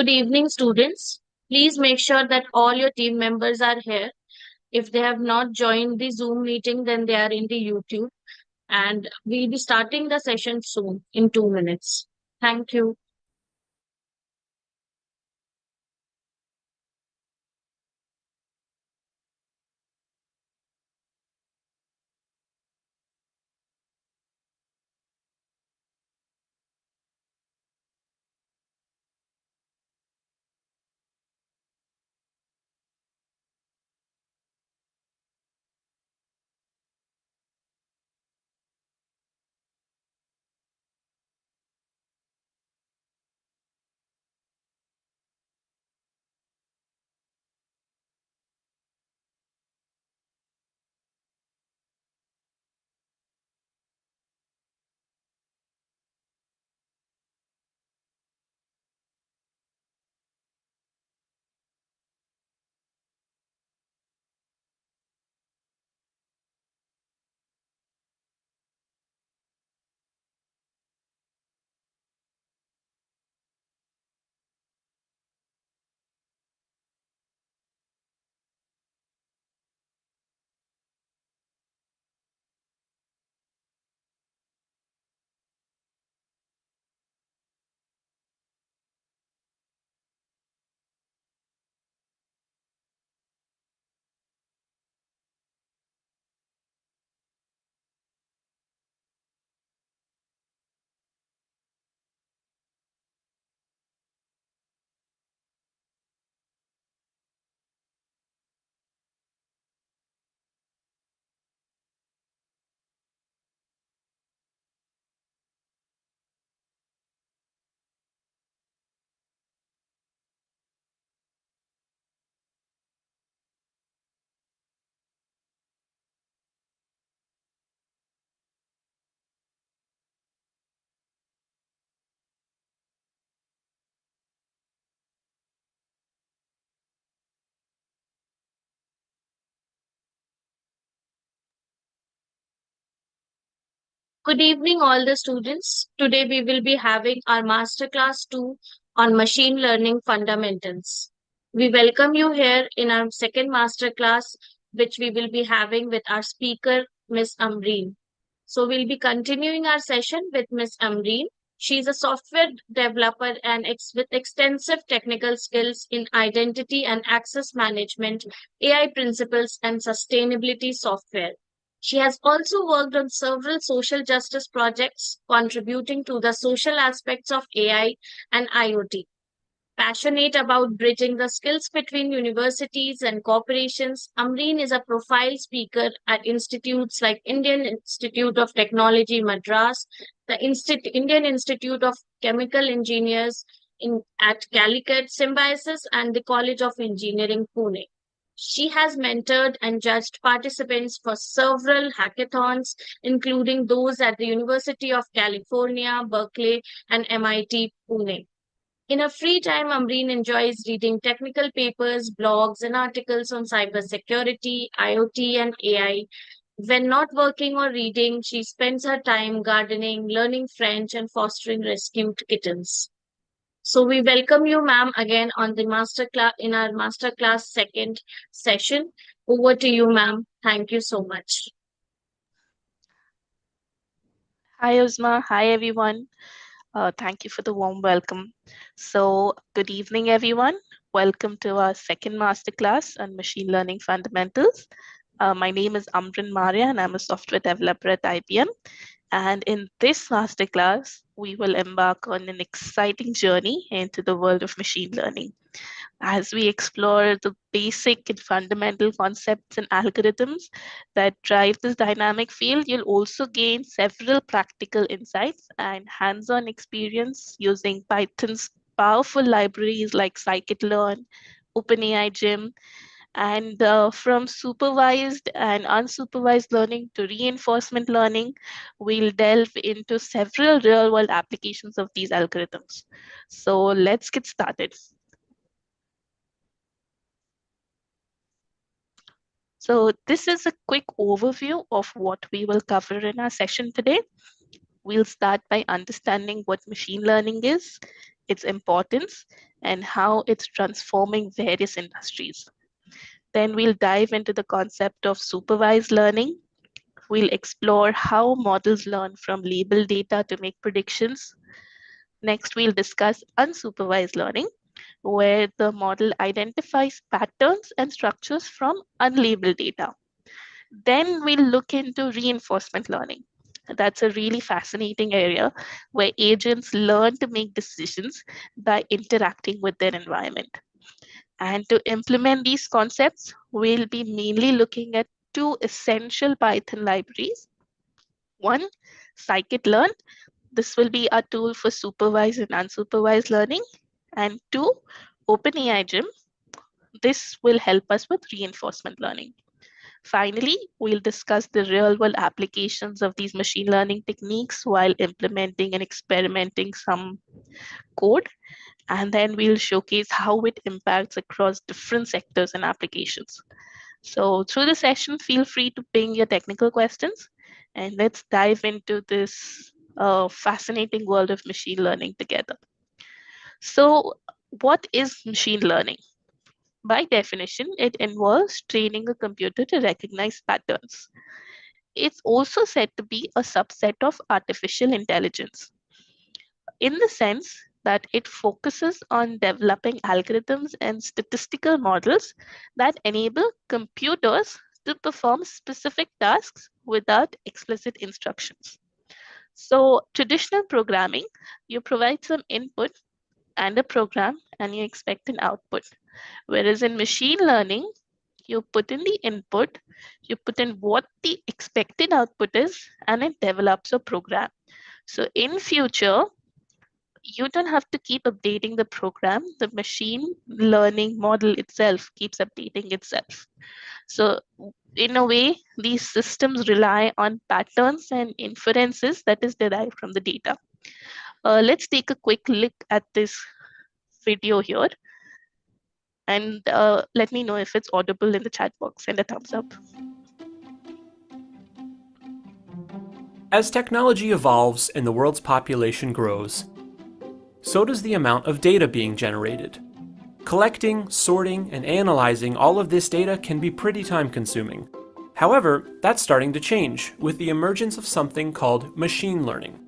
Good evening, students. Please make sure that all your team members are here. If they have not joined the Zoom meeting, then they are in the YouTube. And we'll be starting the session soon in 2 minutes. Thank you. Good evening, all the students. Today we will be having our Masterclass 2 on Machine Learning Fundamentals. We welcome you here in our second Masterclass, which we will be having with our speaker, Miss Amreen. So we'll be continuing our session with Miss Amreen. She's a software developer and with extensive technical skills in identity and access management, AI principles, and sustainability software. She has also worked on several social justice projects contributing to the social aspects of AI and IoT. Passionate about bridging the skills between universities and corporations, Amreen is a profile speaker at institutes like Indian Institute of Technology Madras, the Indian Institute of Chemical Engineers at Calicut, Symbiosis, and the College of Engineering, Pune. She has mentored and judged participants for several hackathons, including those at the University of California, Berkeley, and MIT, Pune. In her free time, Amreen enjoys reading technical papers, blogs, and articles on cybersecurity, IoT, and AI. When not working or reading, she spends her time gardening, learning French, and fostering rescued kittens. So we welcome you, ma'am, again on the masterclass in our masterclass second session. Over to you, ma'am. Thank you so much. Hi, Uzma. Hi, everyone. Thank you for the warm welcome. So, good evening, everyone. Welcome to our second masterclass on machine learning fundamentals. My name is Amrin Maria, and I'm a software developer at IBM. And in this masterclass, we will embark on an exciting journey into the world of machine learning. As we explore the basic and fundamental concepts and algorithms that drive this dynamic field, you'll also gain several practical insights and hands-on experience using Python's powerful libraries like scikit-learn, OpenAI Gym, and from supervised and unsupervised learning to reinforcement learning, we'll delve into several real-world applications of these algorithms. So let's get started. So this is a quick overview of what we will cover in our session today. We'll start by understanding what machine learning is, its importance, and how it's transforming various industries. Then we'll dive into the concept of supervised learning. We'll explore how models learn from labeled data to make predictions. Next, we'll discuss unsupervised learning, where the model identifies patterns and structures from unlabeled data. Then we'll look into reinforcement learning. That's a really fascinating area where agents learn to make decisions by interacting with their environment. And to implement these concepts, we'll be mainly looking at two essential Python libraries. One, scikit-learn. This will be a tool for supervised and unsupervised learning. And two, OpenAI Gym. This will help us with reinforcement learning. Finally, we'll discuss the real-world applications of these machine learning techniques while implementing and experimenting some code. And then we'll showcase how it impacts across different sectors and applications. So through the session, feel free to ping your technical questions, and let's dive into this fascinating world of machine learning together. So what is machine learning? By definition, it involves training a computer to recognize patterns. It's also said to be a subset of artificial intelligence, in the sense that it focuses on developing algorithms and statistical models that enable computers to perform specific tasks without explicit instructions. So, traditional programming, you provide some input and a program and you expect an output. Whereas in machine learning, you put in the input, you put in what the expected output is, and it develops a program. So in future, you don't have to keep updating the program. The machine learning model itself keeps updating itself. So in a way, these systems rely on patterns and inferences that is derived from the data. Let's take a quick look at this video here. And let me know if it's audible in the chat box and a thumbs up. As technology evolves and the world's population grows, so does the amount of data being generated. Collecting, sorting, and analyzing all of this data can be pretty time-consuming. However, that's starting to change with the emergence of something called machine learning.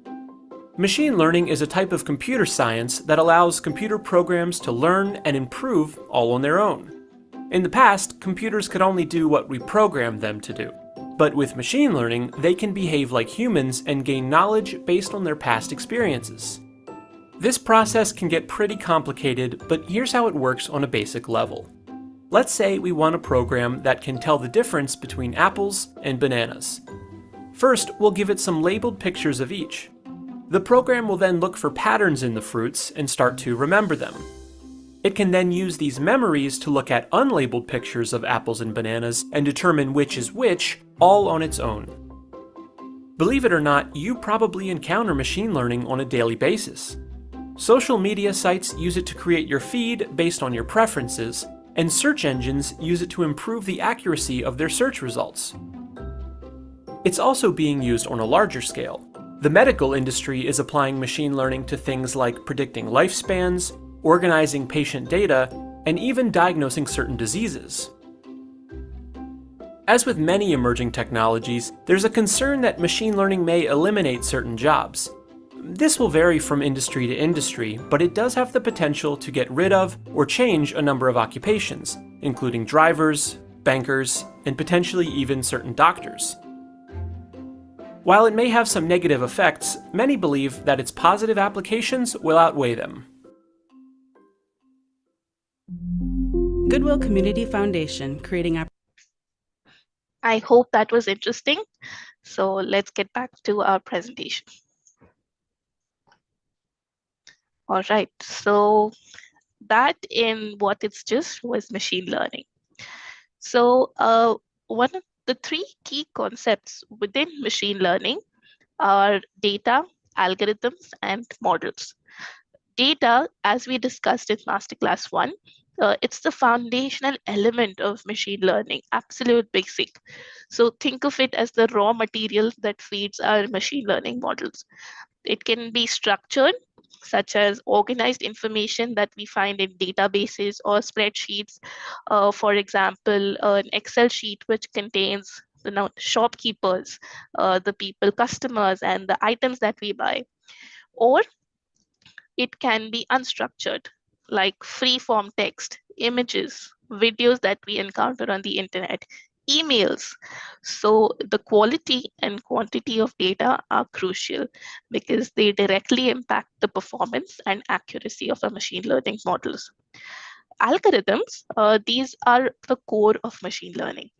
Machine learning is a type of computer science that allows computer programs to learn and improve all on their own. In the past, computers could only do what we programmed them to do. But with machine learning, they can behave like humans and gain knowledge based on their past experiences. This process can get pretty complicated, but here's how it works on a basic level. Let's say we want a program that can tell the difference between apples and bananas. First, we'll give it some labeled pictures of each. The program will then look for patterns in the fruits and start to remember them. It can then use these memories to look at unlabeled pictures of apples and bananas and determine which is which, all on its own. Believe it or not, you probably encounter machine learning on a daily basis. Social media sites use it to create your feed based on your preferences, and search engines use it to improve the accuracy of their search results. It's also being used on a larger scale. The medical industry is applying machine learning to things like predicting lifespans, organizing patient data, and even diagnosing certain diseases. As with many emerging technologies, there's a concern that machine learning may eliminate certain jobs. This will vary from industry to industry, but it does have the potential to get rid of or change a number of occupations, including drivers, bankers, and potentially even certain doctors. While it may have some negative effects, many believe that its positive applications will outweigh them. Goodwill Community Foundation, creating I hope that was interesting. So let's get back to our presentation. All right, so that in what it's just was machine learning. So one of the three key concepts within machine learning are data, algorithms, and models. Data, as we discussed in Masterclass 1, it's the foundational element of machine learning, absolute basic. So think of it as the raw material that feeds our machine learning models. It can be structured, such as organized information that we find in databases or spreadsheets. For example, an Excel sheet which contains the shopkeepers, the people, customers, and the items that we buy. Or it can be unstructured, like free form text, images, videos that we encounter on the internet, emails. So the quality and quantity of data are crucial because they directly impact the performance and accuracy of our machine learning models. Algorithms, these are the core of machine learning.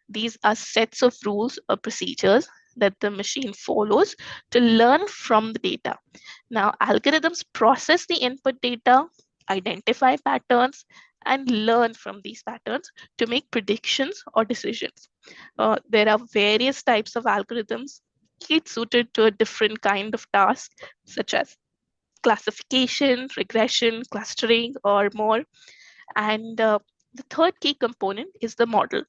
These are sets of rules or procedures that the machine follows to learn from the data. Now, algorithms process the input data, identify patterns, and learn from these patterns to make predictions or decisions. There are various types of algorithms, each suited to a different kind of task, such as classification, regression, clustering, or more. And the third key component is the model.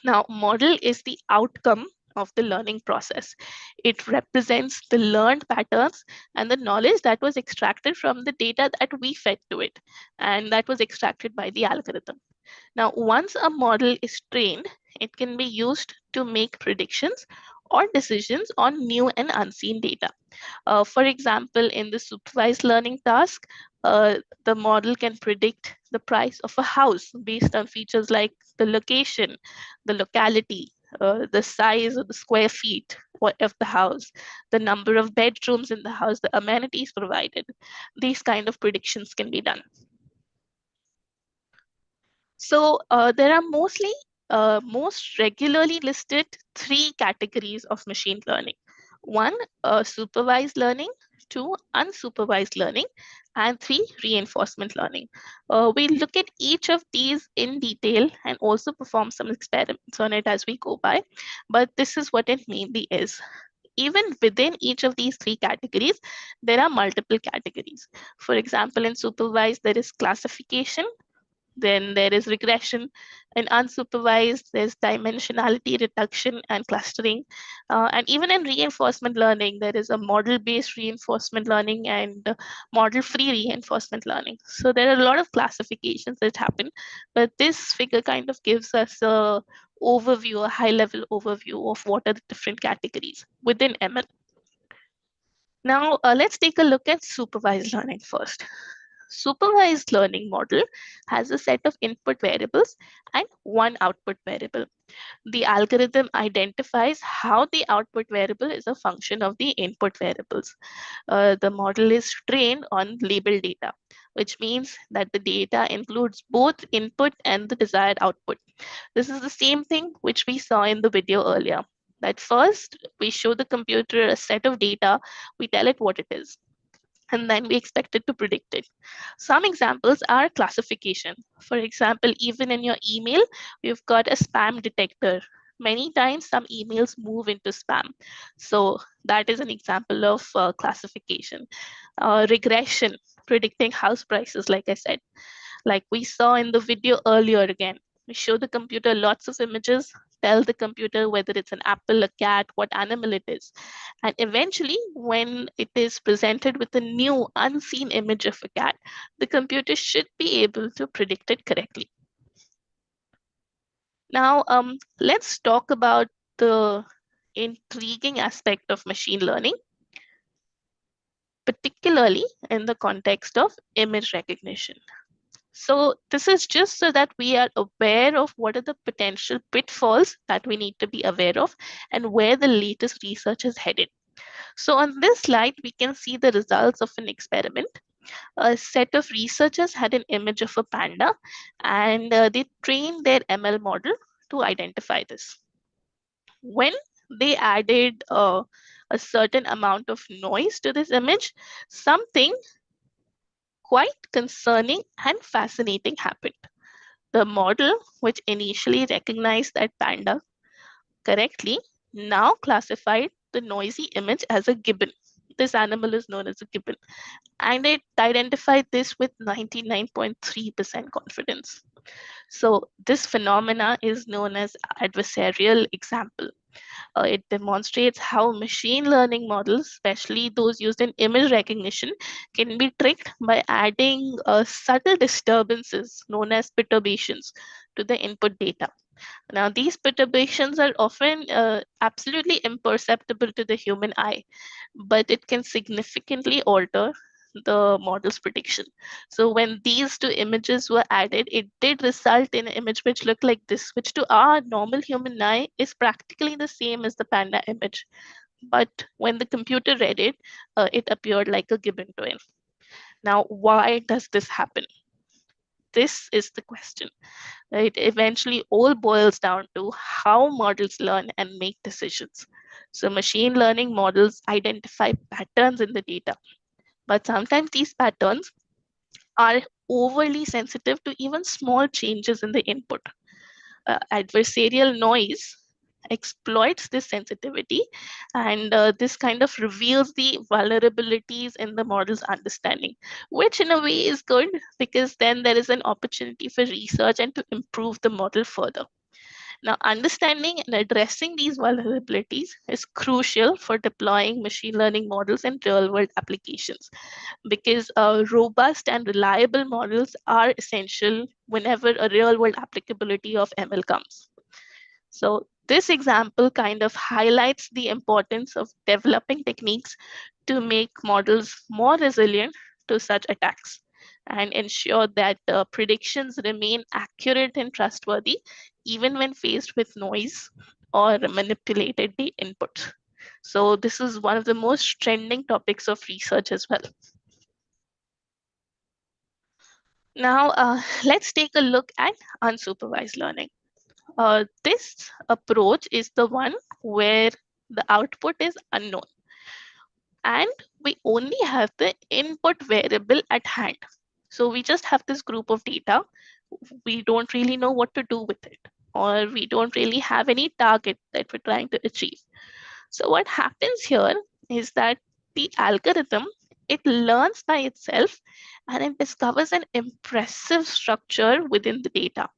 Now, model is the outcome of the learning process. It represents the learned patterns and the knowledge that was extracted from the data that we fed to it, and that was extracted by the algorithm. Now, once a model is trained, it can be used to make predictions or decisions on new and unseen data. For example, in the supervised learning task, the model can predict the price of a house based on features like the location, the locality, the size of the square feet of the house, the number of bedrooms in the house, the amenities provided. These kind of predictions can be done. So there are most regularly listed three categories of machine learning. One, supervised learning, two, unsupervised learning, and three, reinforcement learning. We look at each of these in detail and also perform some experiments on it as we go by, but this is what it mainly is. Even within each of these three categories, there are multiple categories. For example, in supervised, there is classification, then there is regression. In unsupervised, there's dimensionality reduction and clustering. And even in reinforcement learning, there is a model-based reinforcement learning and model-free reinforcement learning. So there are a lot of classifications that happen, but this figure kind of gives us a overview, a high-level overview of what are the different categories within ML. Now, let's take a look at supervised learning first. Supervised learning model has a set of input variables and one output variable. The algorithm identifies how the output variable is a function of the input variables. The model is trained on labeled data, which means that the data includes both input and the desired output. This is the same thing which we saw in the video earlier. That first, we show the computer a set of data, we tell it what it is, and then we expect it to predict it. Some examples are classification. For example, even in your email, you've got a spam detector. Many times some emails move into spam. So that is an example of classification. Regression, predicting house prices, like I said. Like we saw in the video earlier again, we show the computer lots of images, tell the computer whether it's an apple, a cat, what animal it is. And eventually, when it is presented with a new unseen image of a cat, the computer should be able to predict it correctly. Now, let's talk about the intriguing aspect of machine learning, particularly in the context of image recognition. So this is just so that we are aware of what are the potential pitfalls that we need to be aware of and where the latest research is headed. So on this slide, we can see the results of an experiment. A set of researchers had an image of a panda and they trained their ML model to identify this. When they added a certain amount of noise to this image, something quite concerning and fascinating happened. The model, which initially recognized that panda correctly, now classified the noisy image as a gibbon. This animal is known as a gibbon, and it identified this with 99.3% confidence. So this phenomena is known as adversarial example. It demonstrates how machine learning models, especially those used in image recognition, can be tricked by adding subtle disturbances known as perturbations to the input data. Now, these perturbations are often absolutely imperceptible to the human eye, but it can significantly alter the model's prediction. So when these two images were added, it did result in an image which looked like this, which to our normal human eye is practically the same as the panda image. But when the computer read it, it appeared like a gibbon twin. Now, why does this happen? This is the question. It eventually all boils down to how models learn and make decisions. So machine learning models identify patterns in the data, but sometimes these patterns are overly sensitive to even small changes in the input. Adversarial noise exploits this sensitivity, and this kind of reveals the vulnerabilities in the model's understanding, which in a way is good because then there is an opportunity for research and to improve the model further. Now, understanding and addressing these vulnerabilities is crucial for deploying machine learning models in real world applications, because robust and reliable models are essential whenever a real world applicability of ML comes. So this example kind of highlights the importance of developing techniques to make models more resilient to such attacks and ensure that predictions remain accurate and trustworthy even when faced with noise or manipulated the inputs. So this is one of the most trending topics of research as well. Now, let's take a look at unsupervised learning. This approach is the one where the output is unknown and we only have the input variable at hand. So we just have this group of data. We don't really know what to do with it, or we don't really have any target that we're trying to achieve. So what happens here is that the algorithm, it learns by itself and it discovers an impressive structure within the data.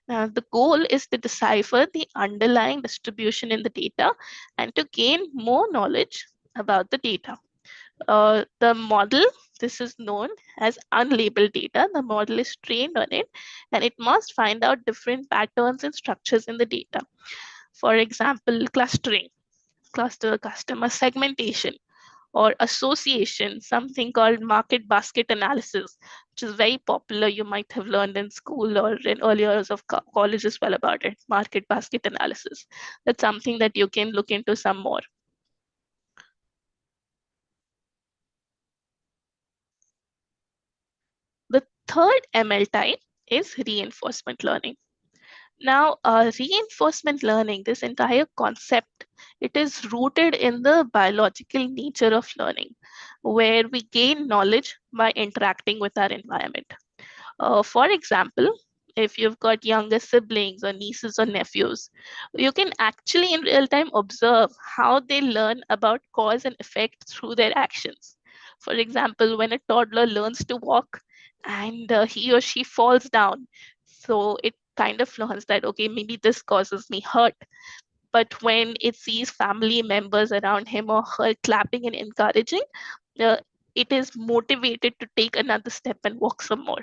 Now, the goal is to decipher the underlying distribution in the data and to gain more knowledge about the data. The model, this is known as unlabeled data. The model is trained on it and it must find out different patterns and structures in the data. For example, clustering, cluster customer segmentation, or association, something called market basket analysis, which is very popular. You might have learned in school or in earlier years of college as well about it, market basket analysis. That's something that you can look into some more. The third ML type is reinforcement learning. Now, reinforcement learning, this entire concept, it is rooted in the biological nature of learning, where we gain knowledge by interacting with our environment. For example, if you've got younger siblings or nieces or nephews, you can actually in real time observe how they learn about cause and effect through their actions. For example, when a toddler learns to walk and he or she falls down, so it kind of learns that, okay, maybe this causes me hurt. But when it sees family members around him or her clapping and encouraging, uh, it is motivated to take another step and walk some more.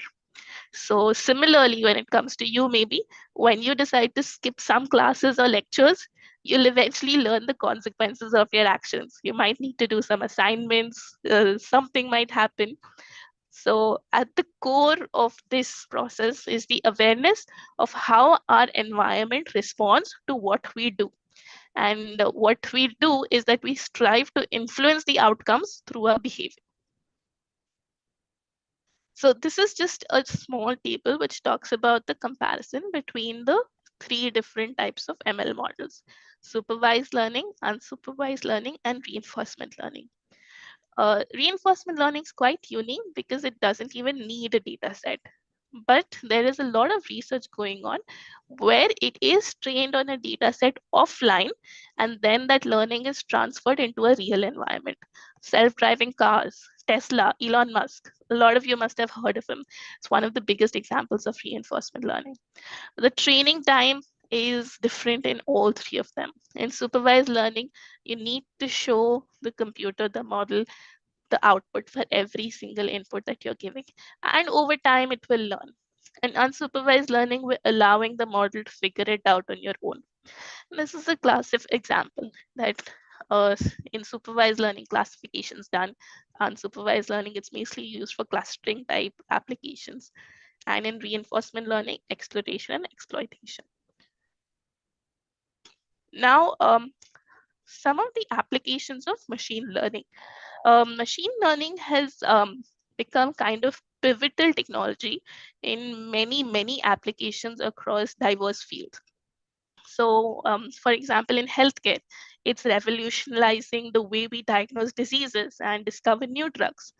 So similarly, when it comes to you, maybe when you decide to skip some classes or lectures, you'll eventually learn the consequences of your actions. You might need to do some assignments, something might happen. So at the core of this process is the awareness of how our environment responds to what we do. And what we do is that we strive to influence the outcomes through our behavior. So this is just a small table which talks about the comparison between the three different types of ML models: supervised learning, unsupervised learning, and reinforcement learning. Reinforcement learning is quite unique because it doesn't even need a data set. But there is a lot of research going on where it is trained on a data set offline, and then that learning is transferred into a real environment. Self-driving cars, Tesla, Elon Musk, a lot of you must have heard of him. It's one of the biggest examples of reinforcement learning. The training time is different in all three of them. In supervised learning, you need to show the computer, the model, the output for every single input that you're giving. And over time, it will learn. And unsupervised learning, we're allowing the model to figure it out on your own. And this is a classic example that in supervised learning, classifications done. Unsupervised learning, it's mostly used for clustering type applications. And in reinforcement learning, exploration and exploitation. Now, some of the applications of machine learning. Machine learning has become kind of pivotal technology in many applications across diverse fields. So, for example, in healthcare, it's revolutionizing the way we diagnose diseases and discover new drugs.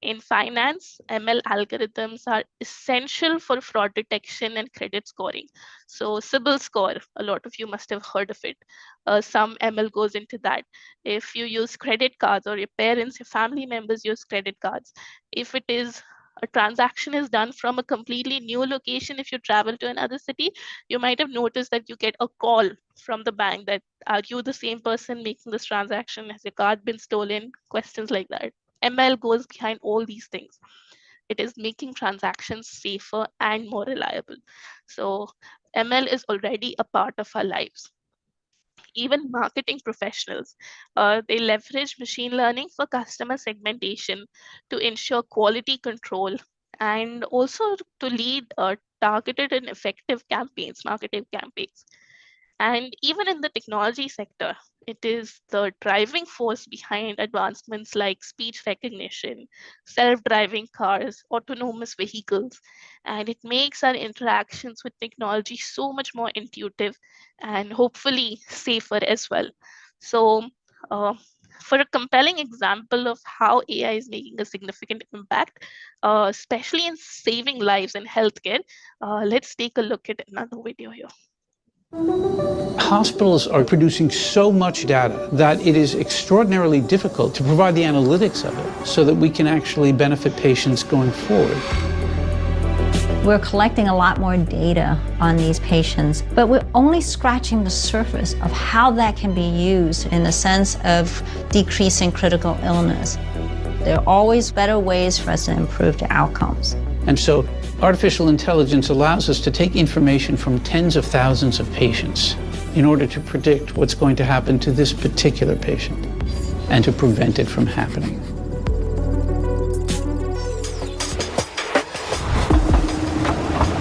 In finance, ML algorithms are essential for fraud detection and credit scoring. So CIBIL score, a lot of you must have heard of it. Some ML goes into that. If you use credit cards or your parents, your family members use credit cards, if it is a transaction is done from a completely new location, if you travel to another city, you might have noticed that you get a call from the bank that, are you the same person making this transaction? Has your card been stolen? Questions like that. ML goes behind all these things. It is making transactions safer and more reliable. So ML is already a part of our lives. Even marketing professionals, they leverage machine learning for customer segmentation to ensure quality control and also to lead targeted and effective campaigns, marketing campaigns. And even in the technology sector, it is the driving force behind advancements like speech recognition, self-driving cars, autonomous vehicles, and it makes our interactions with technology so much more intuitive and hopefully safer as well. So, for a compelling example of how AI is making a significant impact, especially in saving lives in healthcare, let's take a look at another video here. Hospitals are producing so much data that it is extraordinarily difficult to provide the analytics of it so that we can actually benefit patients going forward. We're collecting a lot more data on these patients, but we're only scratching the surface of how that can be used in the sense of decreasing critical illness. There are always better ways for us to improve the outcomes. And so artificial intelligence allows us to take information from tens of thousands of patients in order to predict what's going to happen to this particular patient and to prevent it from happening.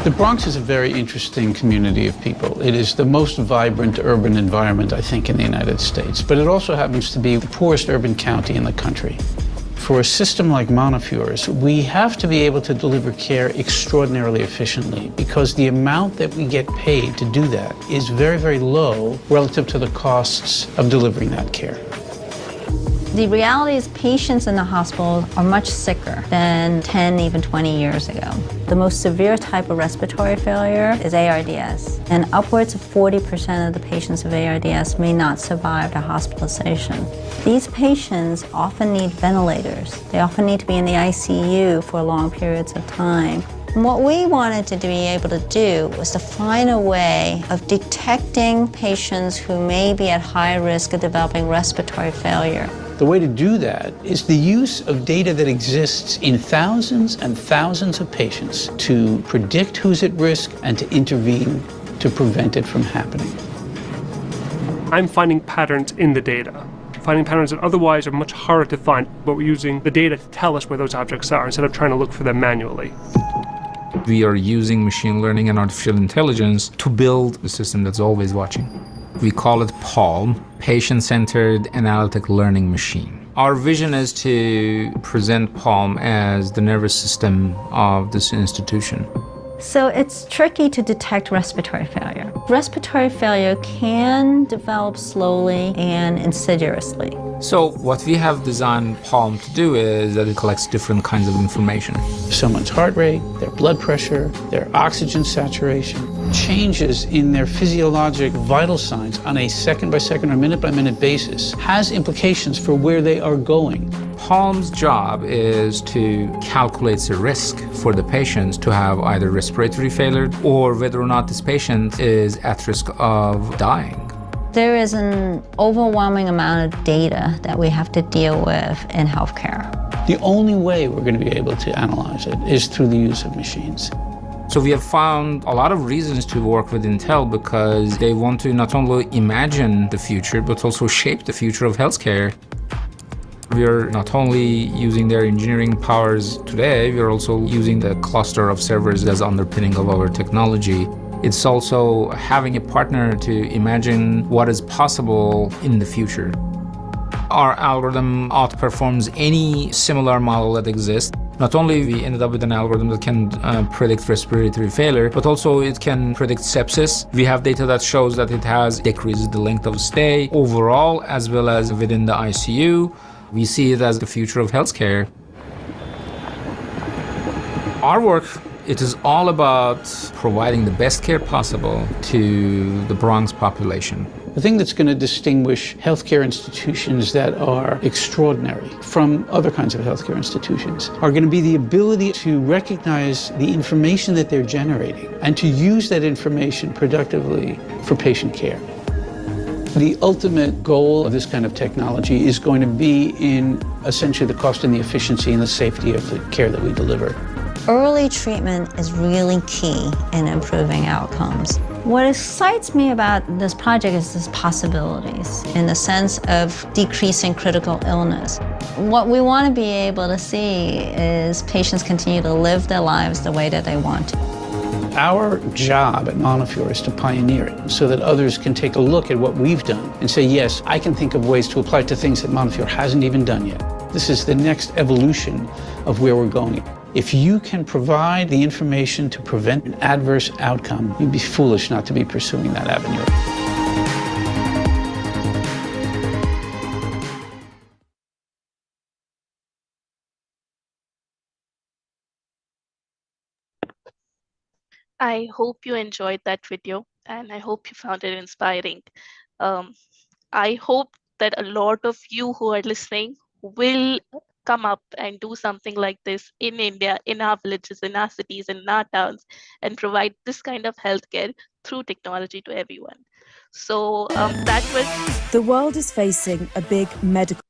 The Bronx is a very interesting community of people. It is the most vibrant urban environment, I think, in the United States, but it also happens to be the poorest urban county in the country. For a system like Montefiore's, we have to be able to deliver care extraordinarily efficiently because the amount that we get paid to do that is very, very low relative to the costs of delivering that care. The reality is patients in the hospital are much sicker than 10, even 20 years ago. The most severe type of respiratory failure is ARDS, and upwards of 40% of the patients of ARDS may not survive the hospitalization. These patients often need ventilators. They often need to be in the ICU for long periods of time. And what we wanted to be able to do was to find a way of detecting patients who may be at high risk of developing respiratory failure. The way to do that is the use of data that exists in thousands and thousands of patients to predict who's at risk and to intervene to prevent it from happening. I'm finding patterns in the data, finding patterns that otherwise are much harder to find, but we're using the data to tell us where those objects are instead of trying to look for them manually. We are using machine learning and artificial intelligence to build a system that's always watching. We call it PALM, Patient-Centered Analytic Learning Machine. Our vision is to present PALM as the nervous system of this institution. So it's tricky to detect respiratory failure. Respiratory failure can develop slowly and insidiously. So what we have designed PALM to do is that it collects different kinds of information. Someone's heart rate, their blood pressure, their oxygen saturation, changes in their physiologic vital signs on a second-by-second or minute-by-minute basis has implications for where they are going. Palm's job is to calculate the risk for the patients to have either respiratory failure or whether or not this patient is at risk of dying. There is an overwhelming amount of data that we have to deal with in healthcare. The only way we're going to be able to analyze it is through the use of machines. So we have found a lot of reasons to work with Intel because they want to not only imagine the future, but also shape the future of healthcare. We are not only using their engineering powers today, we are also using the cluster of servers as underpinning of our technology. It's also having a partner to imagine what is possible in the future. Our algorithm outperforms any similar model that exists. Not only we ended up with an algorithm that can predict respiratory failure, but also it can predict sepsis. We have data that shows that it has decreased the length of stay overall as well as within the ICU. We see it as the future of healthcare. Our work, it is all about providing the best care possible to the Bronx population. The thing that's going to distinguish healthcare institutions that are extraordinary from other kinds of healthcare institutions are going to be the ability to recognize the information that they're generating and to use that information productively for patient care. The ultimate goal of this kind of technology is going to be in essentially the cost and the efficiency and the safety of the care that we deliver. Early treatment is really key in improving outcomes. What excites me about this project is its possibilities in the sense of decreasing critical illness. What we want to be able to see is patients continue to live their lives the way that they want to. Our job at Montefiore is to pioneer it so that others can take a look at what we've done and say, yes, I can think of ways to apply it to things that Montefiore hasn't even done yet. This is the next evolution of where we're going. If you can provide the information to prevent an adverse outcome, you'd be foolish not to be pursuing that avenue. I hope you enjoyed that video and I hope you found it inspiring. I hope that a lot of you who are listening will come up and do something like this in India, in our villages, in our cities, in our towns, and provide this kind of healthcare through technology to everyone. So that was... The world is facing a big medical...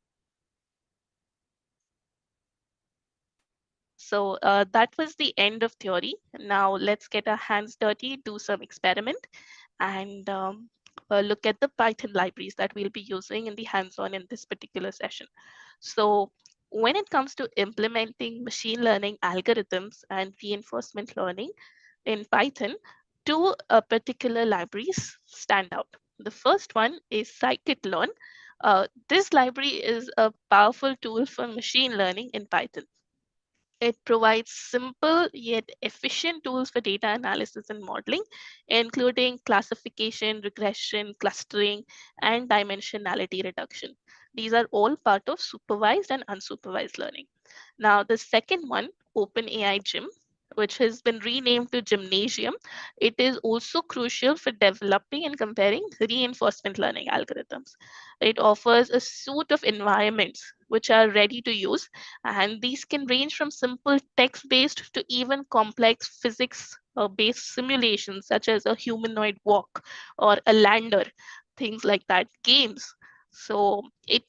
So that was the end of theory. Now let's get our hands dirty, do some experiment, and look at the Python libraries that we'll be using in the hands-on in this particular session. So when it comes to implementing machine learning algorithms and reinforcement learning in Python, two particular libraries stand out. The first one is scikit-learn. This library is a powerful tool for machine learning in Python. It provides simple yet efficient tools for data analysis and modeling, including classification, regression, clustering, and dimensionality reduction. These are all part of supervised and unsupervised learning. Now, the second one, OpenAI Gym, which has been renamed to Gymnasium, it is also crucial for developing and comparing reinforcement learning algorithms. It offers a suite of environments which are ready to use, and these can range from simple text-based to even complex physics-based simulations, such as a humanoid walk or a lander, things like that, games. So it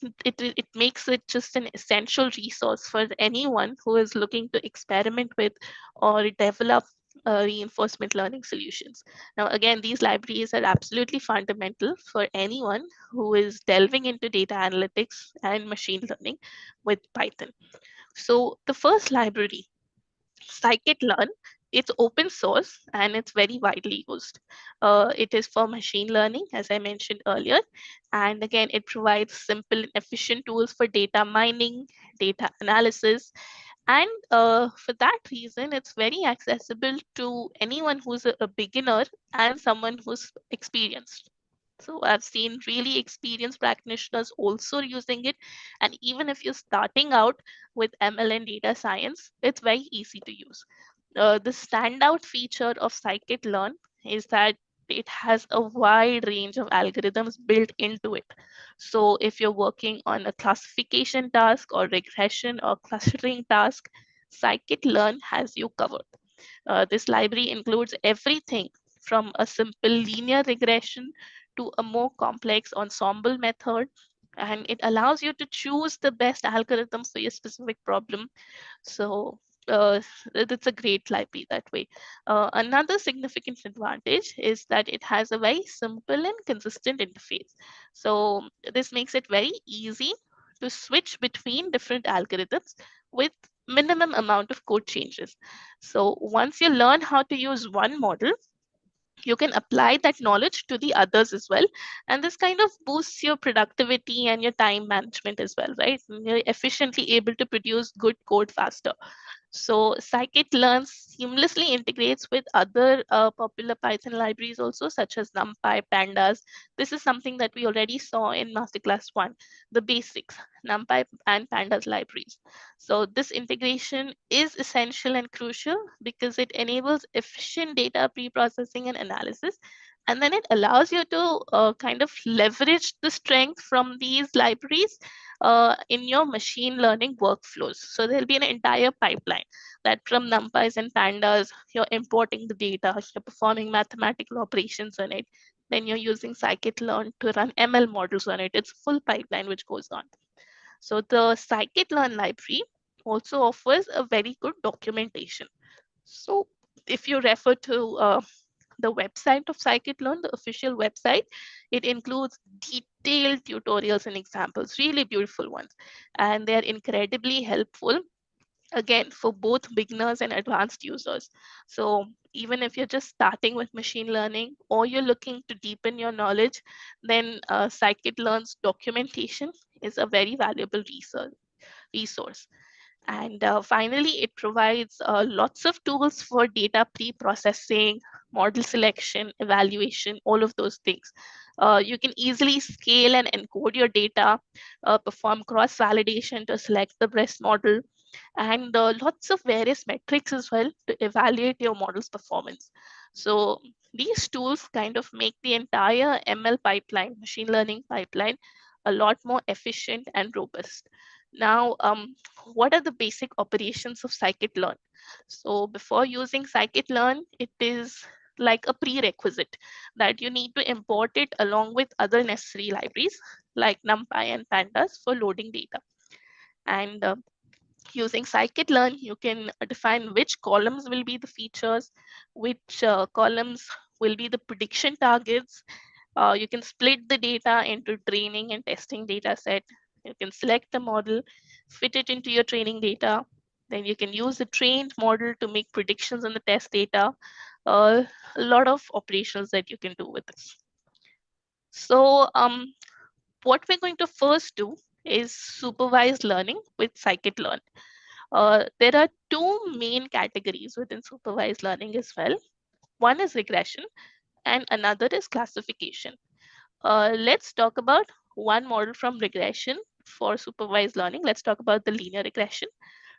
makes it just an essential resource for anyone who is looking to experiment with or develop reinforcement learning solutions. Now, again, these libraries are absolutely fundamental for anyone who is delving into data analytics and machine learning with Python. So the first library, scikit-learn, it's open source and it's very widely used. It is for machine learning, as I mentioned earlier. And again, it provides simple and efficient tools for data mining, data analysis. And for that reason, it's very accessible to anyone who's a beginner and someone who's experienced. So I've seen really experienced practitioners also using it. And even if you're starting out with ML and data science, it's very easy to use. The standout feature of scikit-learn is that it has a wide range of algorithms built into it. So if you're working on a classification task or regression or clustering task, scikit-learn has you covered. This library includes everything from a simple linear regression to a more complex ensemble method, and it allows you to choose the best algorithm for your specific problem. So it's a great library that way. Another significant advantage is that it has a very simple and consistent interface. So this makes it very easy to switch between different algorithms with minimum amount of code changes. So once you learn how to use one model, you can apply that knowledge to the others as well, and this kind of boosts your productivity and your time management as well, right? You're efficiently able to produce good code faster. So scikit-learn seamlessly integrates with other popular Python libraries also, such as NumPy, Pandas. This is something that we already saw in Masterclass 1, the basics, NumPy and Pandas libraries. So this integration is essential and crucial because it enables efficient data pre-processing and analysis. And then it allows you to kind of leverage the strength from these libraries in your machine learning workflows. So there'll be an entire pipeline that from NumPys and Pandas, you're importing the data, you're performing mathematical operations on it, then you're using scikit-learn to run ML models on it. It's a full pipeline which goes on. So the scikit-learn library also offers a very good documentation. So if you refer to the website of scikit-learn, the official website, it includes detailed tutorials and examples, really beautiful ones. And they're incredibly helpful, again, for both beginners and advanced users. So even if you're just starting with machine learning or you're looking to deepen your knowledge, then scikit-learn's documentation is a very valuable resource. And finally, it provides lots of tools for data pre-processing, model selection, evaluation, all of those things. You can easily scale and encode your data, perform cross-validation to select the best model, and lots of various metrics as well to evaluate your model's performance. So these tools kind of make the entire ML pipeline, machine learning pipeline, a lot more efficient and robust. Now, what are the basic operations of scikit-learn? So before using scikit-learn, it is like a prerequisite that you need to import it along with other necessary libraries like NumPy and Pandas for loading data. And using scikit-learn, you can define which columns will be the features, which columns will be the prediction targets. You can split the data into training and testing data set. You can select the model, fit it into your training data. Then you can use the trained model to make predictions on the test data. A lot of operations that you can do with this. So what we're going to first do is supervised learning with scikit-learn. There are two main categories within supervised learning as well. One is regression and another is classification. Let's talk about one model from regression for supervised learning. Let's talk about the linear regression.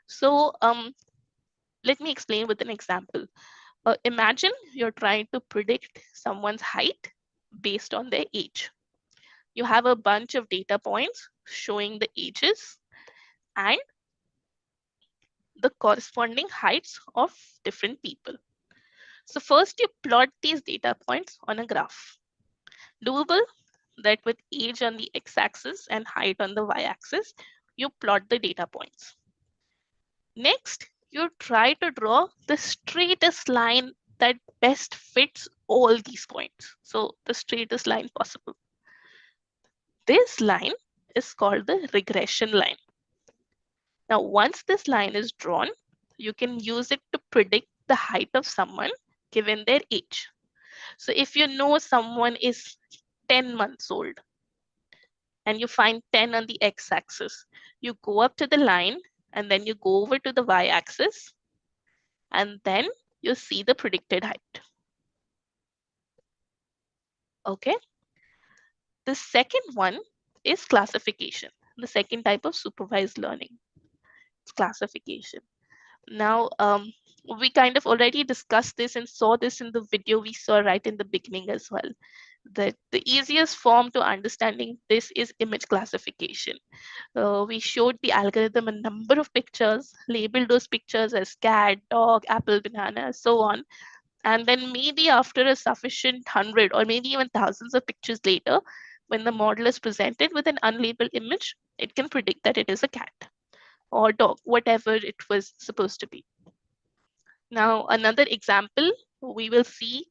So let me explain with an example. Imagine you're trying to predict someone's height based on their age. You have a bunch of data points showing the ages and the corresponding heights of different people. So first you plot these data points on a graph. Doable that with age on the x-axis and height on the y-axis, you plot the data points. Next, you try to draw the straightest line that best fits all these points. So the straightest line possible. This line is called the regression line. Now, once this line is drawn, you can use it to predict the height of someone given their age. So if you know someone is 10 months old and you find 10 on the x-axis, you go up to the line and then you go over to the y-axis and then you see the predicted height. Okay. The second one is classification. The second type of supervised learning. It's classification. Now, we kind of already discussed this and saw this in the video we saw right in the beginning as well. That the easiest form to understanding this is image classification. We showed the algorithm a number of pictures, labeled those pictures as cat, dog, apple, banana, so on. And then maybe after a sufficient 100 or maybe even thousands of pictures later, when the model is presented with an unlabeled image, it can predict that it is a cat or dog, whatever it was supposed to be. Now, another example we will see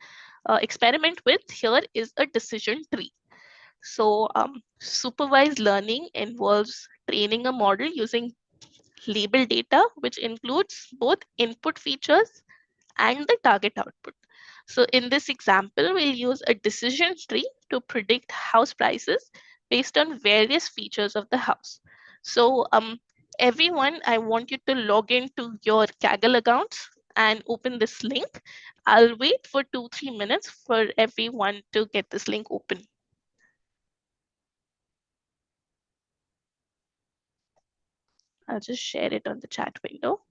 experiment with here is a decision tree. So supervised learning involves training a model using labeled data, which includes both input features and the target output. So in this example, we'll use a decision tree to predict house prices based on various features of the house. So everyone, I want you to log into your Kaggle accounts and open this link. I'll wait for 2-3 minutes for everyone to get this link open. I'll just share it on the chat window.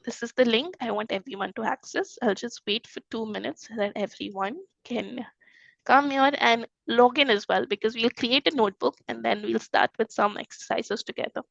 This is the link I want everyone to access. I'll just wait for 2 minutes so that everyone can come here and log in as well, because we'll create a notebook and then we'll start with some exercises together.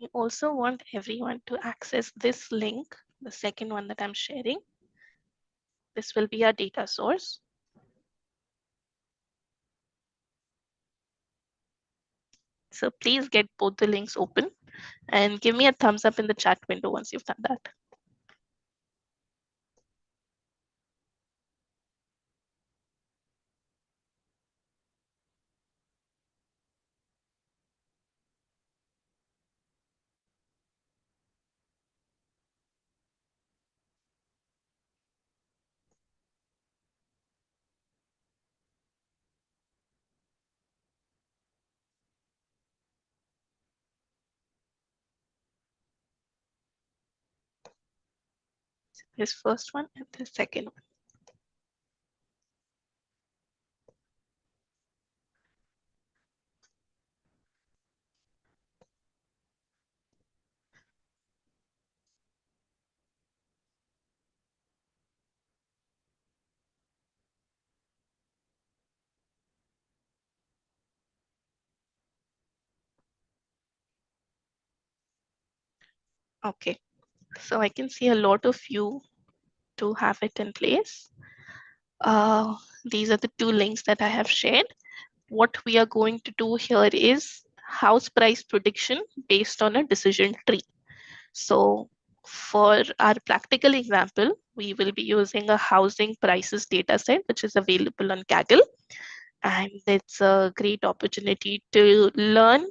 I also want everyone to access this link, the second one that I'm sharing. This will be our data source. So please get both the links open and give me a thumbs up in the chat window once you've done that. This first one and the second one. Okay, so I can see a lot of you to have it in place. These are the two links that I have shared. What we are going to do here is house price prediction based on a decision tree. So for our practical example, we will be using a housing prices data set, which is available on Kaggle. And it's a great opportunity to learn.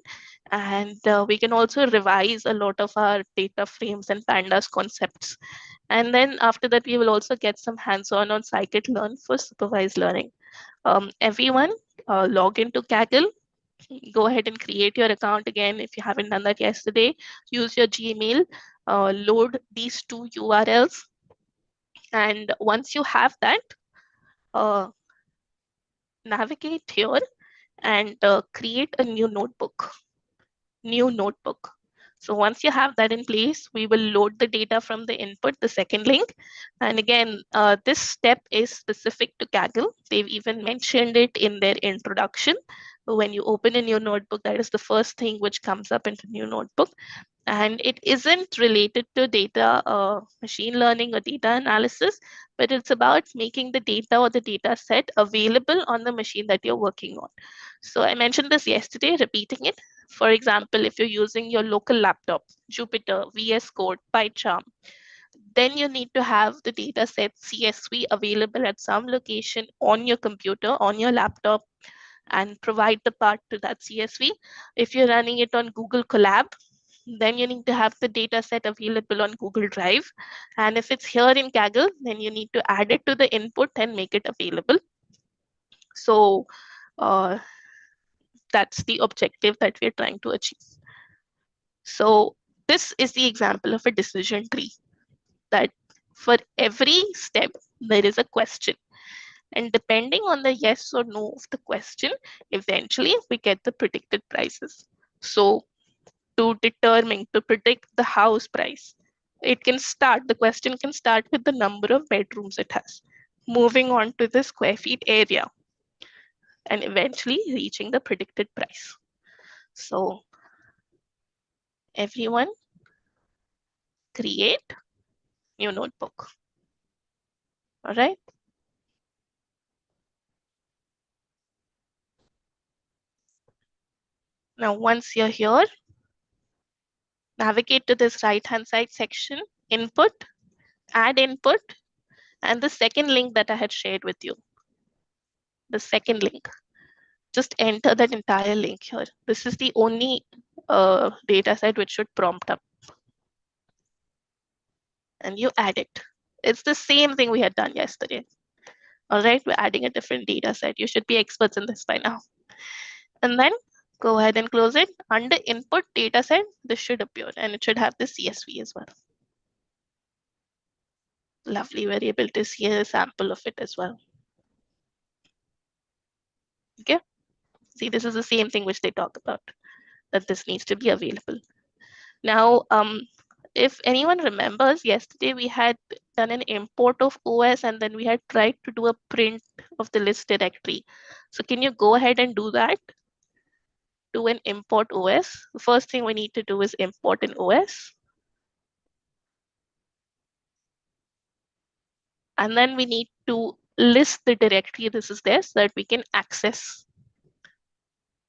And we can also revise a lot of our data frames and pandas concepts. And then after that, we will also get some hands-on on scikit-learn for supervised learning. Everyone log into Kaggle, go ahead and create your account again if you haven't done that yesterday. Use your Gmail, load these two URLs. And once you have that, navigate here and create a new notebook. new notebook. So once you have that in place, we will load the data from the input, the second link. And again, this step is specific to Kaggle. They've even mentioned it in their introduction. When you open a new notebook, that is the first thing which comes up into new notebook. And it isn't related to data machine learning or data analysis, but it's about making the data or the data set available on the machine that you're working on. So I mentioned this yesterday, repeating it. For example, if you're using your local laptop, Jupyter, VS Code, PyCharm, then you need to have the data set CSV available at some location on your computer, on your laptop, and provide the part to that CSV. If you're running it on Google Colab, then you need to have the data set available on Google Drive. And if it's here in Kaggle, then you need to add it to the input and make it available. So that's the objective that we're trying to achieve. So this is the example of a decision tree, that for every step, there is a question. And depending on the yes or no of the question, eventually we get the predicted prices. So to predict the house price, the question can start with the number of bedrooms it has, moving on to the square feet area, and eventually reaching the predicted price. So everyone create new notebook. All right. Now, once you're here, navigate to this right-hand side section, input, add input, and the second link that I had shared with you. The second link. Just enter that entire link here. This is the only data set which should prompt up. And you add it. It's the same thing we had done yesterday. All right, we're adding a different data set. You should be experts in this by now. And then go ahead and close it. Under input data set, this should appear, and it should have the CSV as well. Lovely, we're able to see a sample of it as well. Okay, see, this is the same thing which they talk about, that this needs to be available. Now, if anyone remembers, yesterday we had done an import of OS and then we had tried to do a print of the list directory. So can you go ahead and do that? Do an import OS. The first thing we need to do is import an OS. And then we need to list the directory this is there so that we can access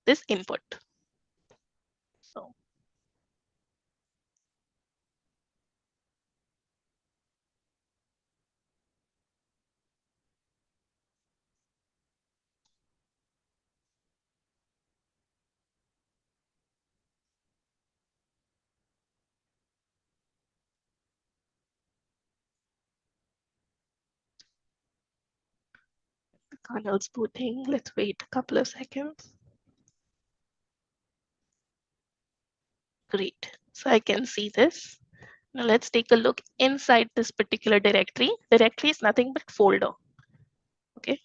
this input. So the kernel's booting. Let's wait a couple of seconds. Great. So I can see this. Now let's take a look inside this particular directory. Directory is nothing but folder. Okay.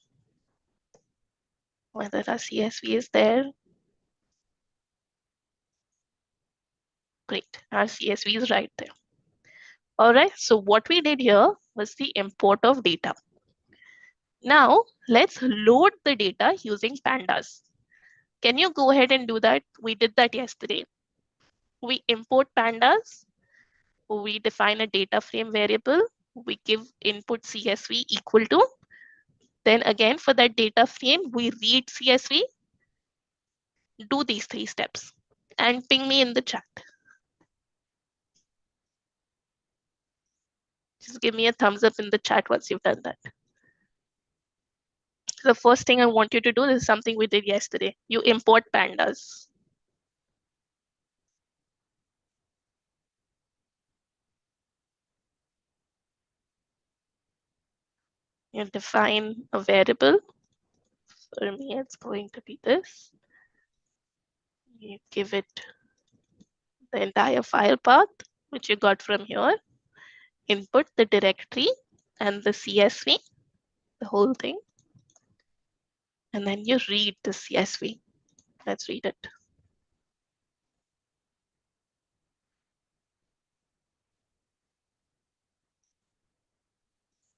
Whether our CSV is there. Great. Our CSV is right there. All right. So what we did here was the import of data. Now let's load the data using pandas. Can you go ahead and do that? We did that yesterday. We import pandas. We define a data frame variable. We give input CSV equal to. Then again, for that data frame, we read CSV. Do these 3 steps and ping me in the chat. Just give me a thumbs up in the chat once you've done that. The first thing I want you to do is something we did yesterday. You import pandas. You define a variable. For me, it's going to be this. You give it the entire file path, which you got from here. Input the directory and the CSV, the whole thing. And then you read the CSV. Let's read it.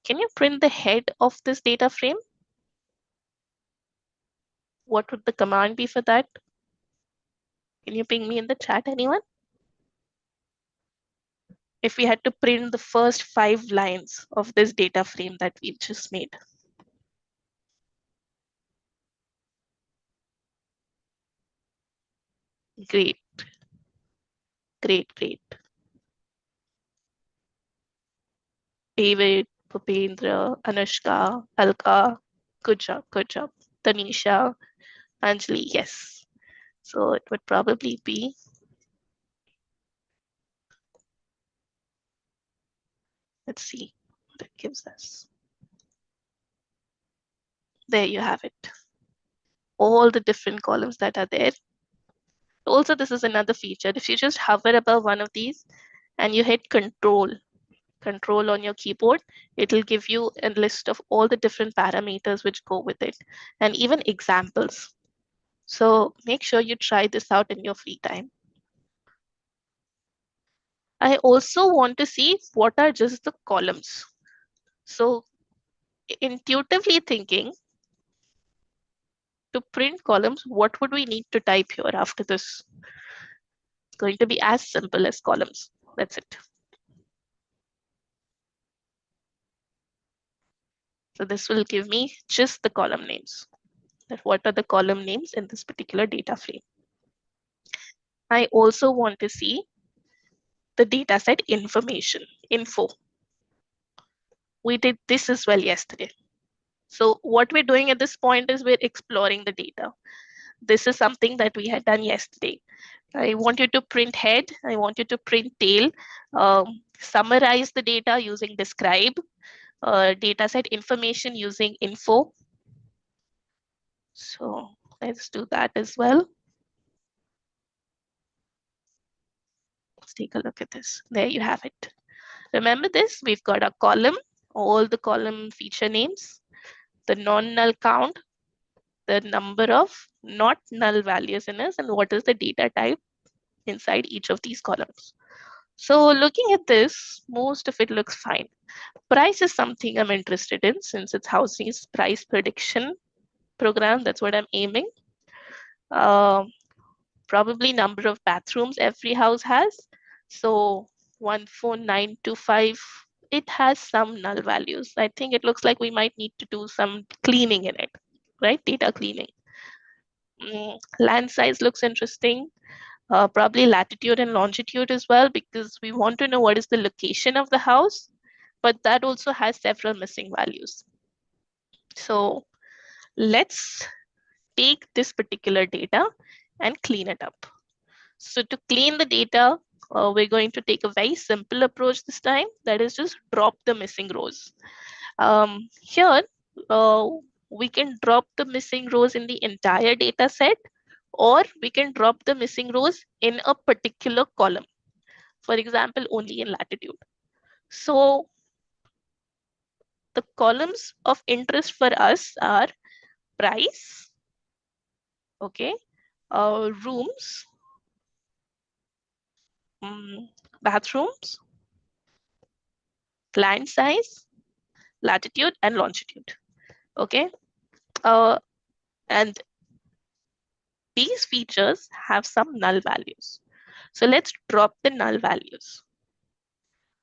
Can you print the head of this data frame? What would the command be for that? Can you ping me in the chat, anyone? If we had to print the first 5 lines of this data frame that we've just made. Great, great, great. David, Bhupendra, Anushka, Alka, good job, good job. Tanisha, Anjali, yes. So it would probably be let's see what it gives us. There you have it. All the different columns that are there. Also, this is another feature. If you just hover above one of these and you hit control on your keyboard, it'll give you a list of all the different parameters which go with it and even examples. So make sure you try this out in your free time. I also want to see what are just the columns. So intuitively thinking, to print columns, what would we need to type here after this? It's going to be as simple as columns. That's it. So this will give me just the column names. That what are the column names in this particular data frame. I also want to see the data set information, info. We did this as well yesterday. So what we're doing at this point is we're exploring the data. This is something that we had done yesterday. I want you to print head. I want you to print tail. Summarize the data using describe. Data set information using info. So let's do that as well. Let's take a look at this. There you have it. Remember this, we've got a column, all the column feature names, the non-null count, the number of not null values in us, and what is the data type inside each of these columns. So looking at this, most of it looks fine. Price is something I'm interested in since it's housing's price prediction program. That's what I'm aiming. Probably number of bathrooms every house has. So 14925, it has some null values. I think it looks like we might need to do some cleaning in it, right? Data cleaning. Land size looks interesting. Probably latitude and longitude as well, because we want to know what is the location of the house, but that also has several missing values. So let's take this particular data and clean it up. So to clean the data, we're going to take a very simple approach this time. That is just drop the missing rows. Here, we can drop the missing rows in the entire data set, or we can drop the missing rows in a particular column. For example, only in latitude. So the columns of interest for us are price, okay, rooms, bathrooms, land size, latitude, and longitude. Okay, and these features have some null values. So let's drop the null values.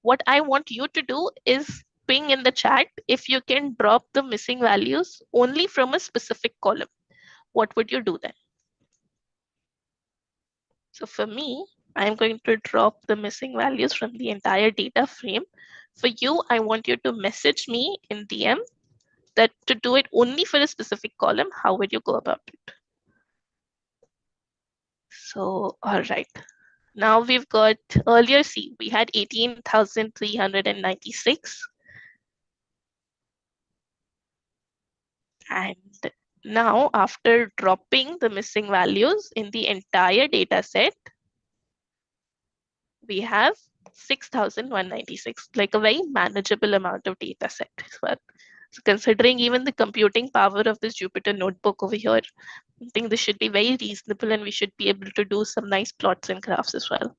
What I want you to do is ping in the chat if you can drop the missing values only from a specific column. What would you do then? So for me, I'm going to drop the missing values from the entire data frame. For you, I want you to message me in DM that to do it only for a specific column. How would you go about it? So, all right. Now we've got earlier, see, we had 18,396. And now after dropping the missing values in the entire data set, we have 6,196, like a very manageable amount of data set as well. So considering even the computing power of this Jupyter notebook over here, I think this should be very reasonable and we should be able to do some nice plots and graphs as well.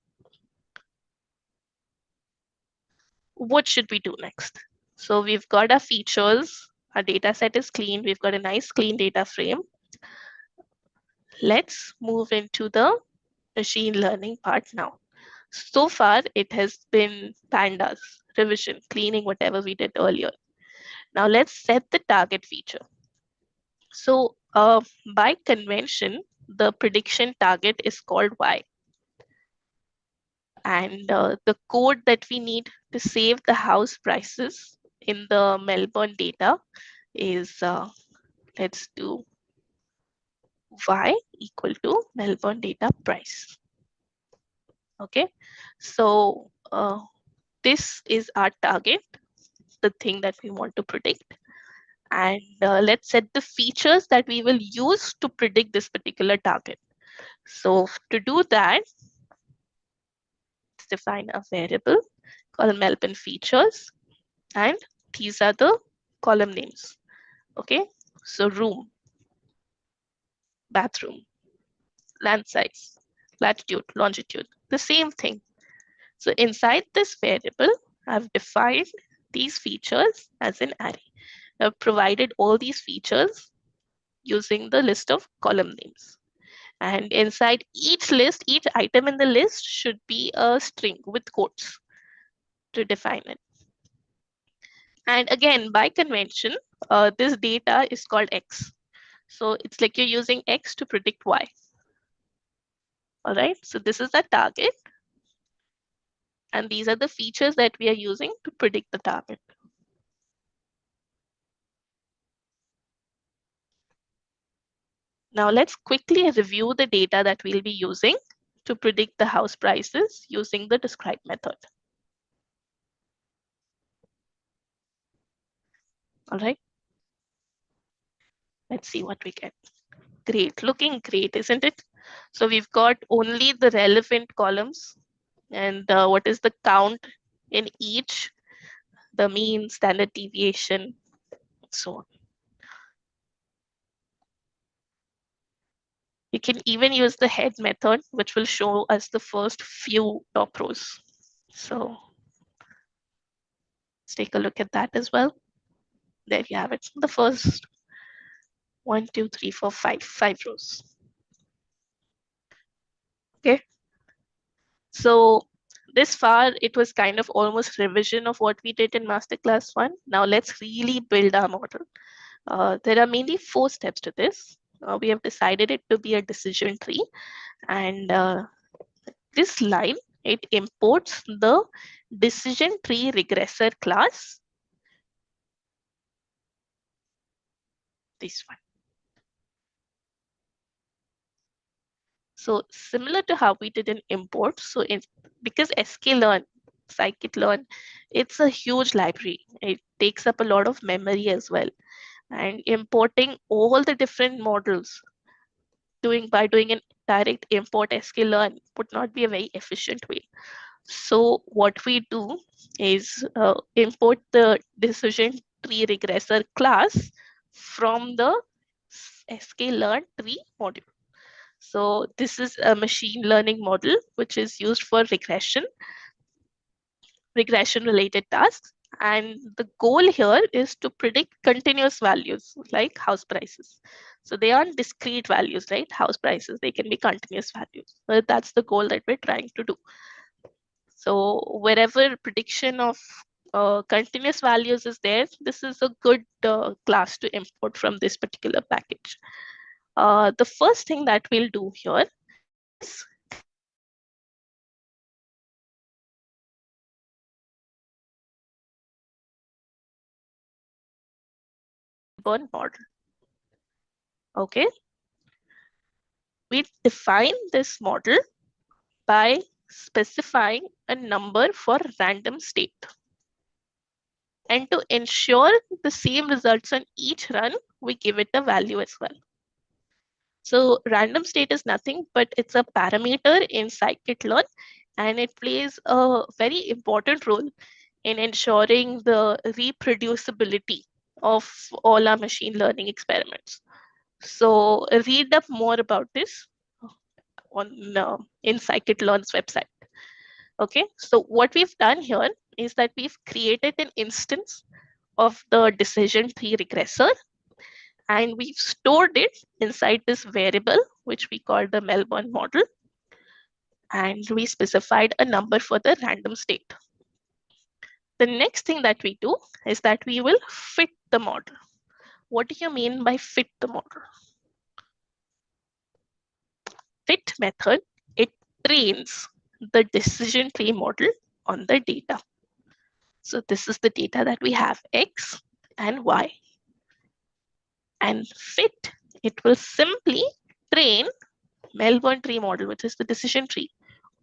What should we do next? So we've got our features, our data set is clean, we've got a nice clean data frame. Let's move into the machine learning part now. So far, it has been pandas, revision, cleaning, whatever we did earlier. Now let's set the target feature. So by convention, the prediction target is called Y. And the code that we need to save the house prices in the Melbourne data is, let's do Y equal to Melbourne data price. Okay, so this is our target, the thing that we want to predict. And let's set the features that we will use to predict this particular target. So to do that, let's define a variable called Melbourne features. And these are the column names. Okay, so room, bathroom, land size, latitude, longitude, the same thing. So inside this variable, I've defined these features as an array. I've provided all these features using the list of column names. And inside each list, each item in the list should be a string with quotes to define it. And again, by convention, this data is called X. So it's like you're using X to predict Y. All right, so this is the target. And these are the features that we are using to predict the target. Now let's quickly review the data that we'll be using to predict the house prices using the describe method. All right, let's see what we get. Great, looking great, isn't it? So we've got only the relevant columns and what is the count in each, the mean, standard deviation, so on. You can even use the head method, which will show us the first few top rows. So let's take a look at that as well. There you have it. The first 1, 2, 3, 4, 5 rows. Okay. So this far, it was kind of almost revision of what we did in Masterclass 1. Now let's really build our model. There are mainly 4 steps to this. We have decided it to be a decision tree. And this line, it imports the decision tree regressor class. This one. So similar to how we did an import. So because sklearn, scikit-learn, it's a huge library. It takes up a lot of memory as well. And importing all the different models by doing a direct import sklearn would not be a very efficient way. So what we do is import the decision tree regressor class from the sklearn tree module. So this is a machine learning model which is used for regression related tasks. And the goal here is to predict continuous values like house prices. So they aren't discrete values, right? House prices, they can be continuous values. But that's the goal that we're trying to do. So wherever prediction of continuous values is there, this is a good class to import from this particular package. The first thing that we'll do here is burn model. Okay, we define this model by specifying a number for random state. And to ensure the same results on each run, we give it a value as well. So random state is nothing, but it's a parameter in scikit-learn, and it plays a very important role in ensuring the reproducibility of all our machine learning experiments. So read up more about this on in scikit-learn's website. Okay, so what we've done here is that we've created an instance of the decision tree regressor, and we've stored it inside this variable, which we call the Melbourne model, and we specified a number for the random state. The next thing that we do is that we will fit the model. What do you mean by fit the model? Fit method, it trains the decision tree model on the data. So this is the data that we have, X and Y. And fit, it will simply train Melbourne tree model, which is the decision tree,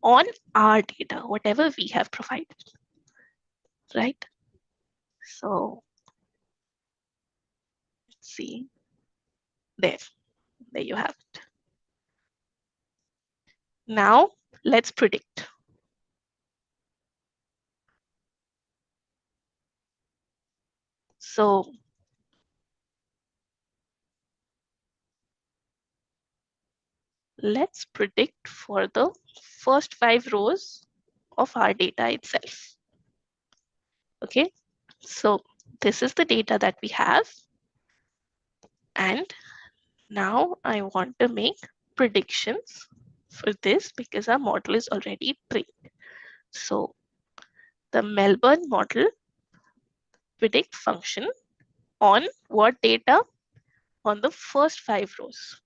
on our data, whatever we have provided, right? So let's see, there you have it. Now let's predict. So let's predict for the first 5 rows of our data itself. Okay, so this is the data that we have. And now I want to make predictions for this because our model is already trained. So the Melbourne model predict function on what data? On the first 5 rows.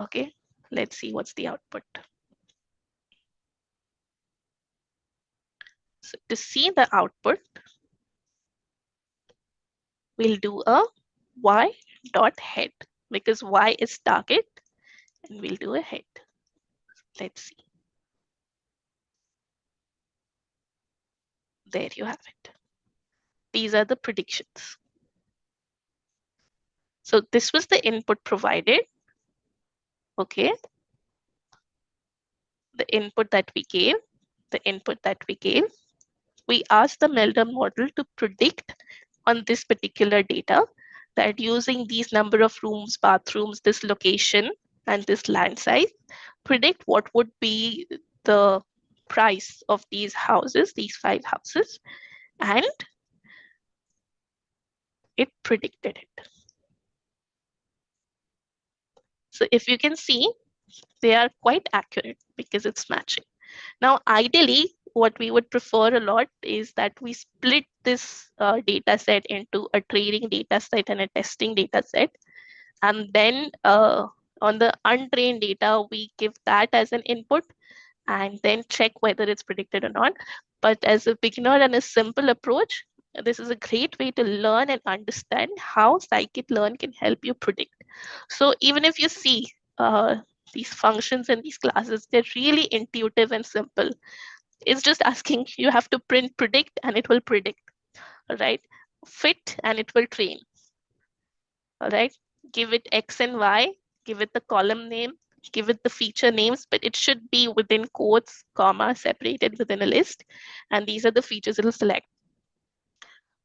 Okay, let's see what's the output. So to see the output, we'll do a y dot head because y is target, and we'll do a head. Let's see. There you have it. These are the predictions. So this was the input provided. Okay. The input that we gave, we asked the Melbourne model to predict on this particular data that using these number of rooms, bathrooms, this location, and this land size, predict what would be the price of these houses, these 5 houses, and it predicted it. So if you can see, they are quite accurate because it's matching. Now, ideally, what we would prefer a lot is that we split this data set into a training data set and a testing data set. And then on the untrained data, we give that as an input and then check whether it's predicted or not. But as a beginner and a simple approach, this is a great way to learn and understand how scikit-learn can help you predict. So even if you see these functions in these classes, they're really intuitive and simple. It's just asking, you have to print predict and it will predict, all right? Fit and it will train, all right? Give it X and Y, give it the column name, give it the feature names, but it should be within quotes, comma, separated within a list. And these are the features it'll select.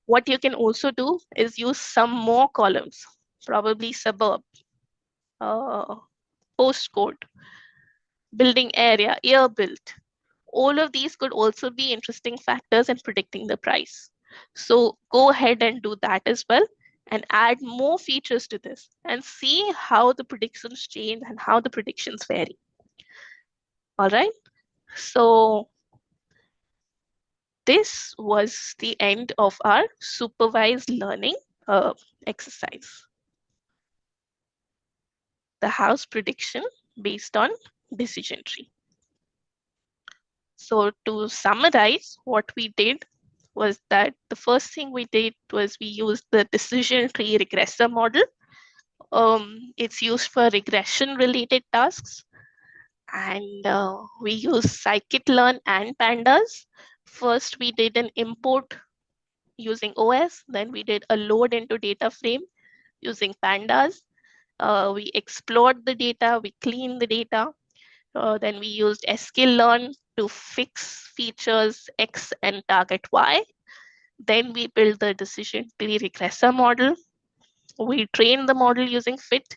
What you can also do is use some more columns, probably suburb, postcode, building area, year built. All of these could also be interesting factors in predicting the price. So go ahead and do that as well and add more features to this and see how the predictions change and how the predictions vary. All right, so this was the end of our supervised learning exercise. The house prediction based on decision tree. So to summarize, what we did was that the first thing we did was we used the decision tree regressor model. It's used for regression related tasks. And we use scikit-learn and pandas. First, we did an import using OS. Then we did a load into data frame using pandas. We explored the data, we cleaned the data. Then we used skilllearn to fix features X and target Y. Then we built the decision tree regressor model. We trained the model using fit,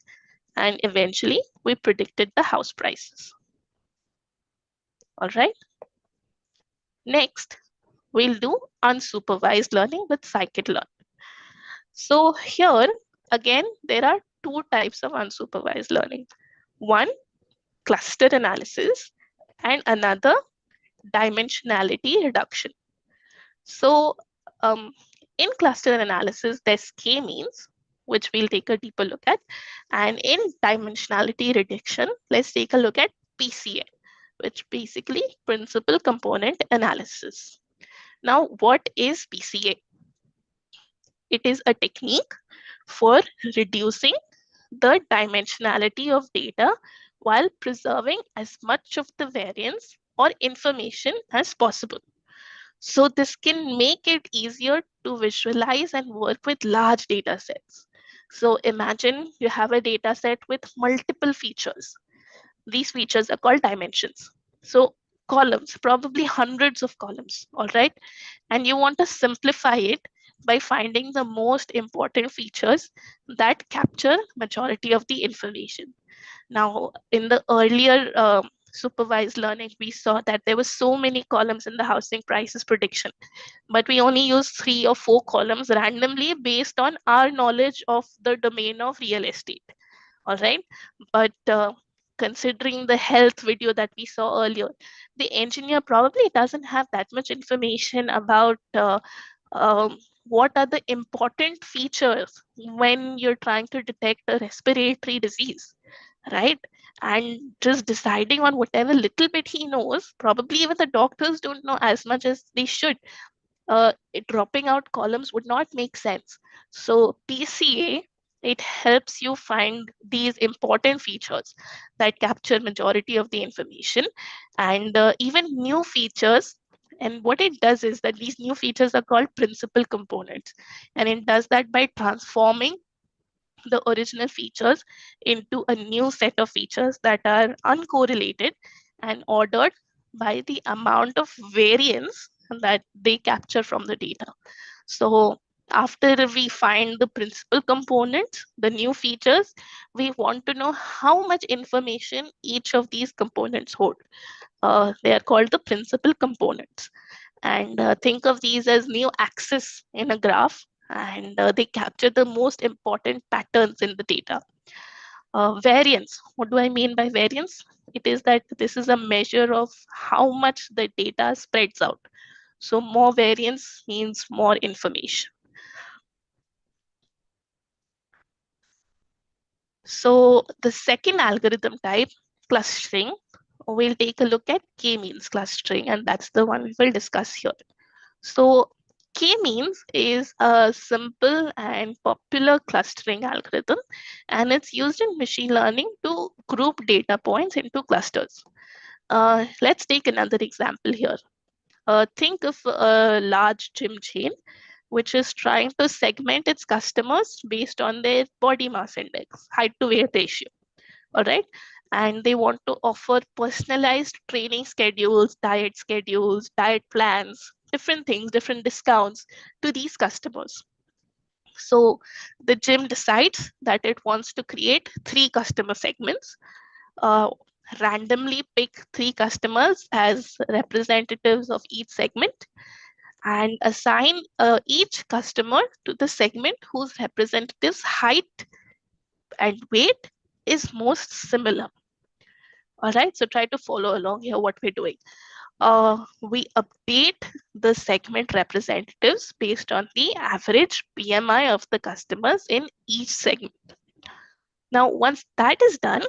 and eventually we predicted the house prices. All right. Next, we'll do unsupervised learning with scikit-learn. So here, again, there are two types of unsupervised learning. One, cluster analysis, and another, dimensionality reduction. So in cluster analysis, there's k-means, which we'll take a deeper look at. And in dimensionality reduction, let's take a look at PCA, which basically principal component analysis. Now, what is PCA? It is a technique for reducing the dimensionality of data while preserving as much of the variance or information as possible. So this can make it easier to visualize and work with large data sets. So imagine you have a data set with multiple features. These features are called dimensions. So columns, probably hundreds of columns, all right? And you want to simplify it by finding the most important features that capture majority of the information. Now, in the earlier supervised learning, we saw that there were so many columns in the housing prices prediction, but we only use 3 or 4 columns randomly based on our knowledge of the domain of real estate. All right. But considering the health video that we saw earlier, the engineer probably doesn't have that much information about what are the important features when you're trying to detect a respiratory disease, right? And just deciding on whatever little bit he knows, probably even the doctors don't know as much as they should. Dropping out columns would not make sense. So PCA, it helps you find these important features that capture majority of the information, and even new features. And what it does is that these new features are called principal components, and it does that by transforming the original features into a new set of features that are uncorrelated and ordered by the amount of variance that they capture from the data. So after we find the principal components, the new features, we want to know how much information each of these components hold. They are called the principal components. And think of these as new axes in a graph, and they capture the most important patterns in the data. Variance, what do I mean by variance? It is that this is a measure of how much the data spreads out. So more variance means more information. So the second algorithm type, clustering, we'll take a look at k-means clustering, and that's the one we will discuss here. So k-means is a simple and popular clustering algorithm, and it's used in machine learning to group data points into clusters. Let's take another example here. Think of a large gym chain which is trying to segment its customers based on their body mass index, height to weight ratio. All right. And they want to offer personalized training schedules, diet plans, different things, different discounts to these customers. So the gym decides that it wants to create 3 customer segments, uh, randomly pick 3 customers as representatives of each segment, and assign each customer to the segment whose representative's height and weight is most similar. All right, so try to follow along here what we're doing. We update the segment representatives based on the average BMI of the customers in each segment. Now, once that is done,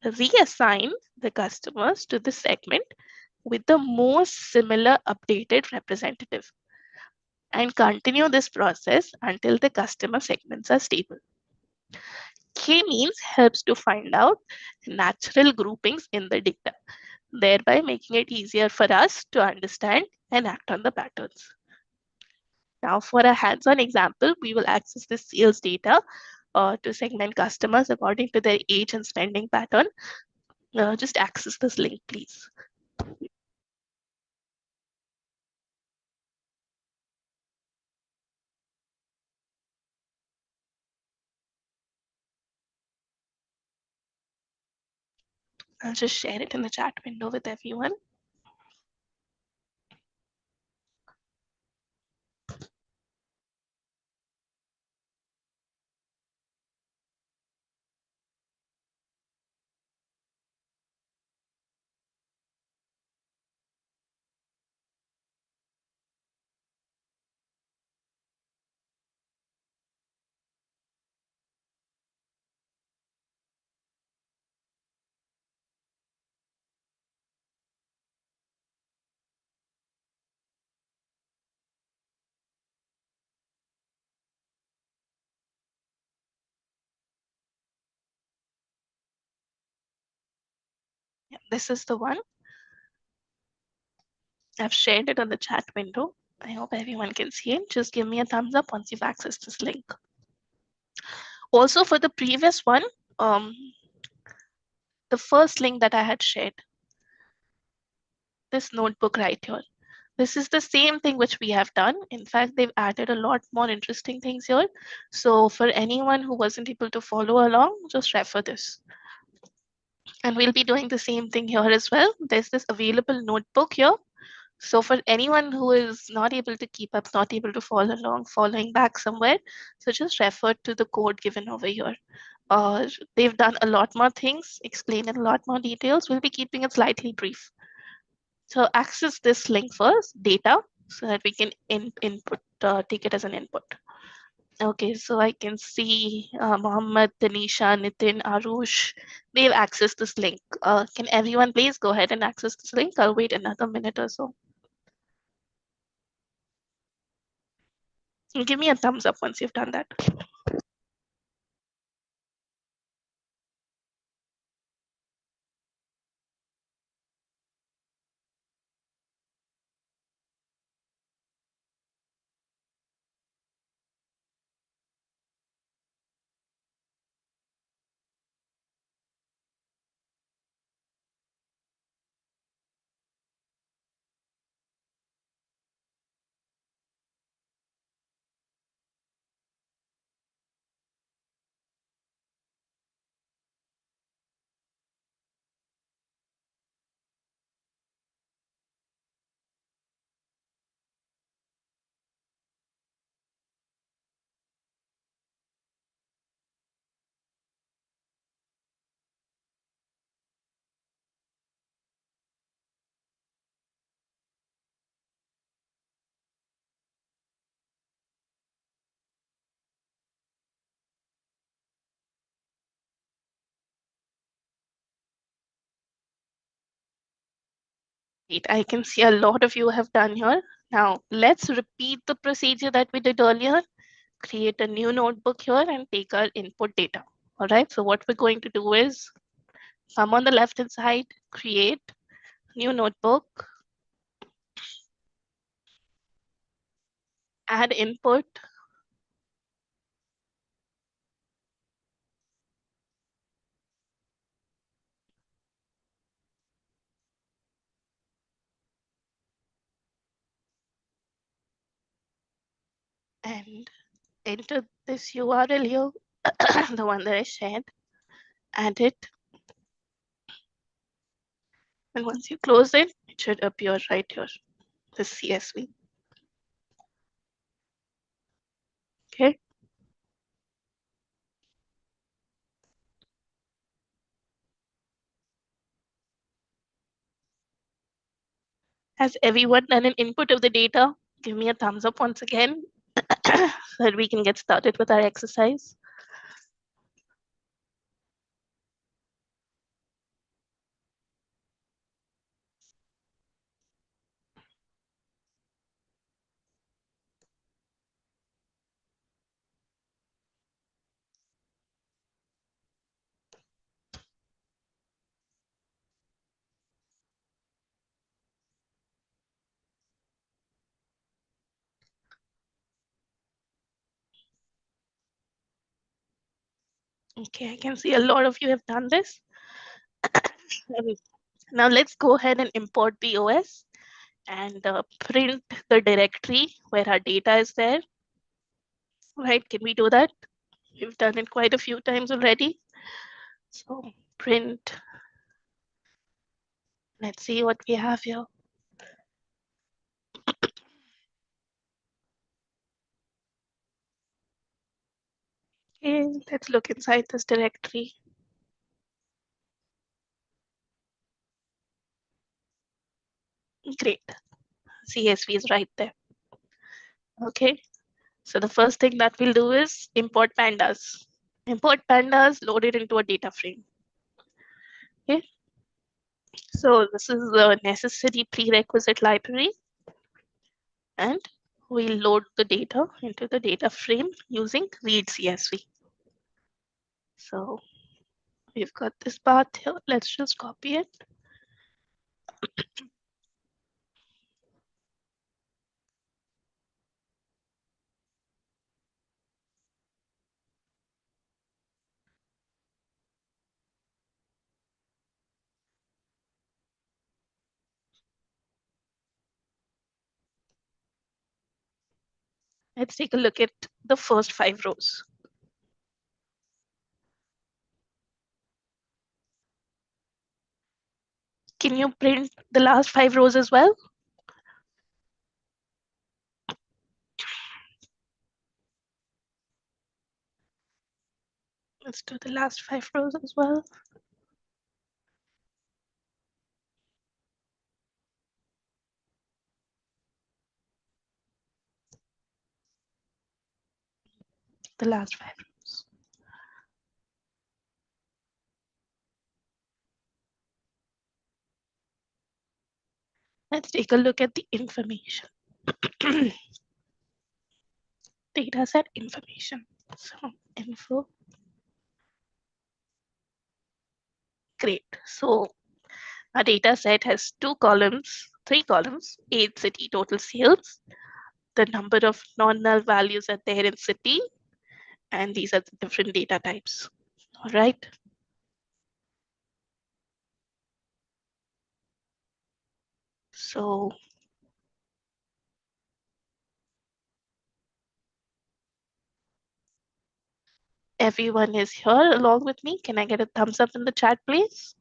reassign the customers to the segment with the most similar updated representative, and continue this process until the customer segments are stable. K-means helps to find out natural groupings in the data, thereby making it easier for us to understand and act on the patterns. Now, for a hands-on example, we will access the sales data to segment customers according to their age and spending pattern. Just access this link, please. I'll just share it in the chat window with everyone. Yeah, this is the one. I've shared it on the chat window. I hope everyone can see it. Just give me a thumbs up once you've accessed this link. Also for the previous one, the first link that I had shared, this notebook right here. This is the same thing which we have done. In fact, they've added a lot more interesting things here. So for anyone who wasn't able to follow along, just refer this. And we'll be doing the same thing here as well. There's this available notebook here. So for anyone who is not able to keep up, not able to follow along, following back somewhere, so just refer to the code given over here. They've done a lot more things, explained in a lot more details. We'll be keeping it slightly brief. So access this link first, data, so that we can input, take it as an input. Okay, so I can see Mohammed, Tanisha, Nitin, Arush, they've accessed this link. Can everyone please go ahead and access this link? I'll wait another minute or so. Give me a thumbs up once you've done that. I can see a lot of you have done here. Now let's repeat the procedure that we did earlier. Create a new notebook here and take our input data. All right, so what we're going to do is come on the left hand side, create new notebook, add input, and enter this URL here, the one that I shared, add it. And once you close it, it should appear right here, the CSV. Okay. Has everyone done an input of the data? Give me a thumbs up once again so that we can get started with our exercise. Okay, I can see a lot of you have done this. Now let's go ahead and import the OS and print the directory where our data is there. Right, can we do that? We've done it quite a few times already. So print, let's see what we have here. Okay, let's look inside this directory. Great, CSV is right there. Okay, so the first thing that we'll do is import pandas. Import pandas loaded into a data frame. Okay, so this is the necessary prerequisite library, and we'll load the data into the data frame using read CSV. So we've got this path here. Let's just copy it Let's take a look at the first 5 rows. Can you print the last 5 rows as well? Let's do the last 5 rows as well. The last 5 rows. Let's take a look at the information. Data set information. So info. Great. So our data set has 3 columns, age, city, total sales, the number of non-null values are there in city, and these are the different data types. All right. So everyone is here along with me. Can I get a thumbs up in the chat, please?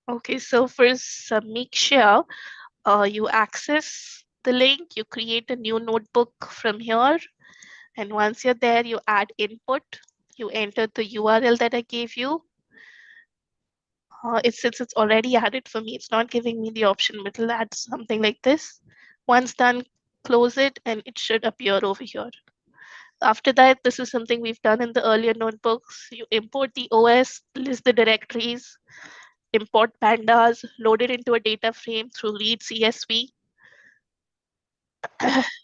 Okay, so for Samiksha, you access the link, you create a new notebook from here. And once you're there, you add input, you enter the URL that I gave you. Since it's already added for me, it's not giving me the option, but it'll add something like this. Once done, close it, and it should appear over here. After that, this is something we've done in the earlier notebooks. You import the OS, list the directories, import pandas, load it into a data frame through read CSV.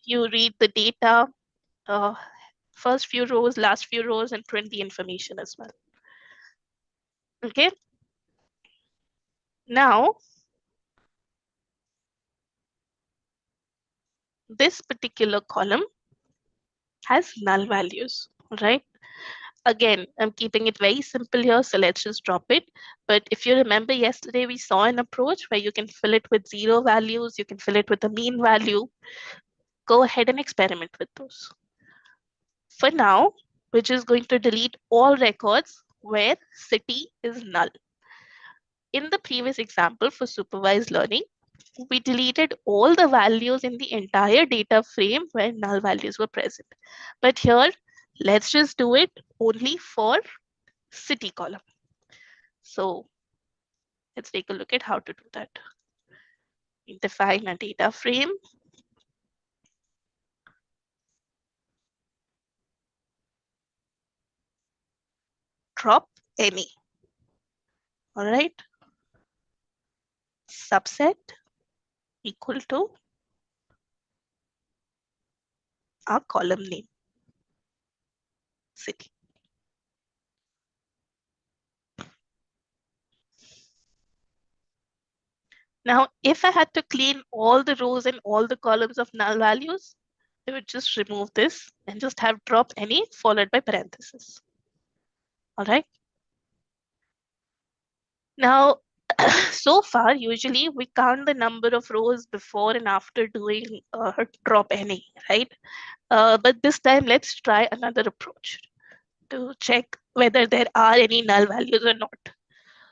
You read the data, first few rows, last few rows, and print the information as well. Okay. Now, this particular column has null values, right? Again, I'm keeping it very simple here, so let's just drop it. But if you remember yesterday, we saw an approach where you can fill it with 0 values, you can fill it with a mean value. Go ahead and experiment with those. For now, we're just going to delete all records where city is null. In the previous example for supervised learning, we deleted all the values in the entire data frame where null values were present. But here, let's just do it only for city column. So let's take a look at how to do that. We define a data frame. Drop any. All right. Subset equal to our column name, city. Now, if I had to clean all the rows and all the columns of null values, I would just remove this and just have drop any followed by parentheses. All right. Now, so far, usually we count the number of rows before and after doing drop any, right? But this time, let's try another approach to check whether there are any null values or not.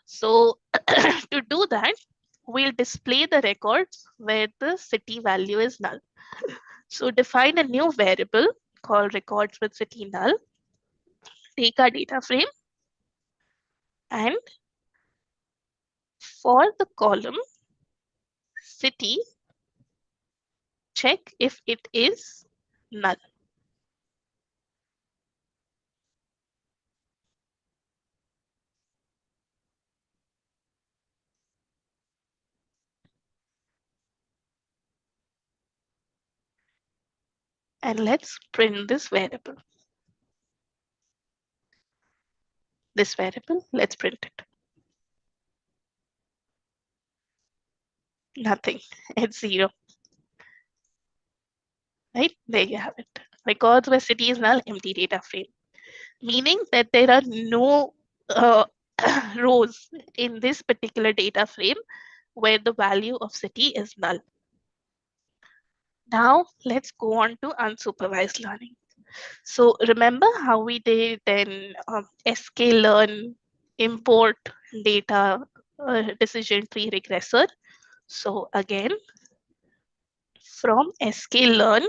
So to do that, we'll display the records where the city value is null. So define a new variable called records with city null. Take our data frame and for the column city, check if it is null. And let's print this variable. This variable, let's print it. Nothing. It's 0. Right? There you have it. Records where city is null, empty data frame. Meaning that there are no rows in this particular data frame where the value of city is null. Now let's go on to unsupervised learning. So remember how we did then sklearn, import data, decision tree regressor. So again, from sklearn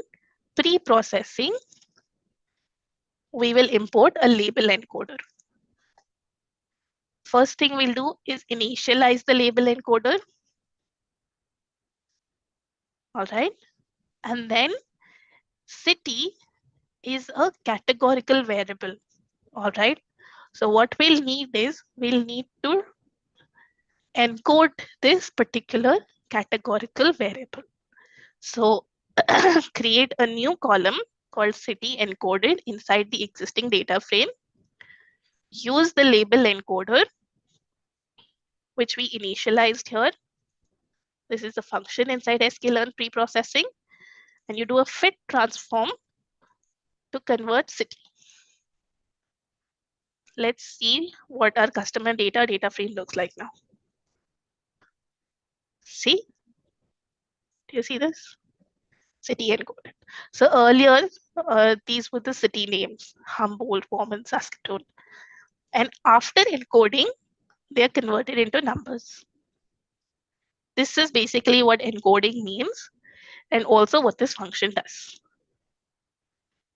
pre-processing, we will import a label encoder. First thing we'll do is initialize the label encoder. All right. And then city is a categorical variable. All right. So what we'll need is we'll need to encode this particular categorical variable. So create a new column called city encoded inside the existing data frame. Use the label encoder, which we initialized here. This is a function inside sklearn preprocessing, and you do a fit transform to convert city. Let's see what our customer data frame looks like now. See? Do you see this? City encoded. So earlier, these were the city names, Humboldt, Warman, Saskatoon. And after encoding, they are converted into numbers. This is basically what encoding means and also what this function does.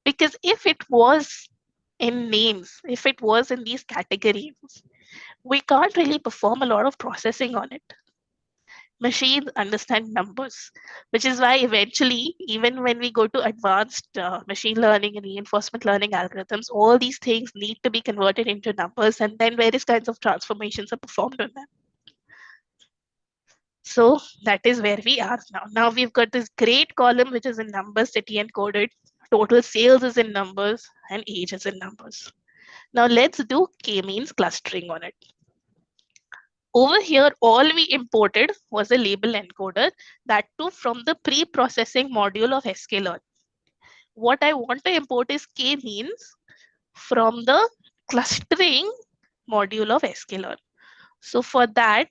Because if it was in names, if it was in these categories, we can't really perform a lot of processing on it. Machines understand numbers, which is why eventually, even when we go to advanced machine learning and reinforcement learning algorithms, all these things need to be converted into numbers, and then various kinds of transformations are performed on them. So that is where we are now. Now we've got this great column, which is in numbers, city encoded. Total sales is in numbers, and age is in numbers. Now let's do k-means clustering on it. Over here, all we imported was a label encoder, that too from the pre-processing module of sklearn. What I want to import is k-means from the clustering module of sklearn. So for that,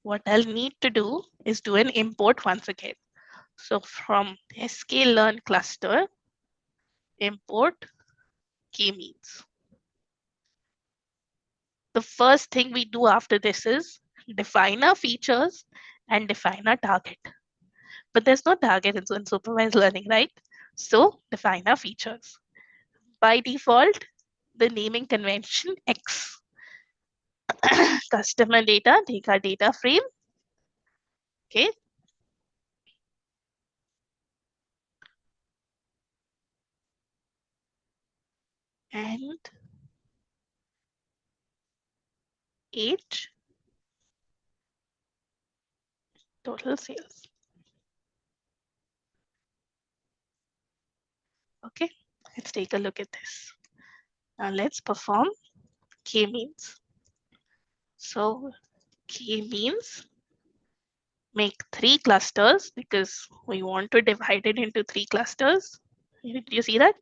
what I'll need to do is do an import once again. So from sklearn cluster, import k-means. The first thing we do after this is define our features and define our target. But there's no target in unsupervised learning, right? So define our features. By default, the naming convention X. Customer data, take our data frame. Okay. And age, total sales. Okay, let's take a look at this. Now let's perform k-means. So k-means, make 3 clusters because we want to divide it into 3 clusters. Do you see that?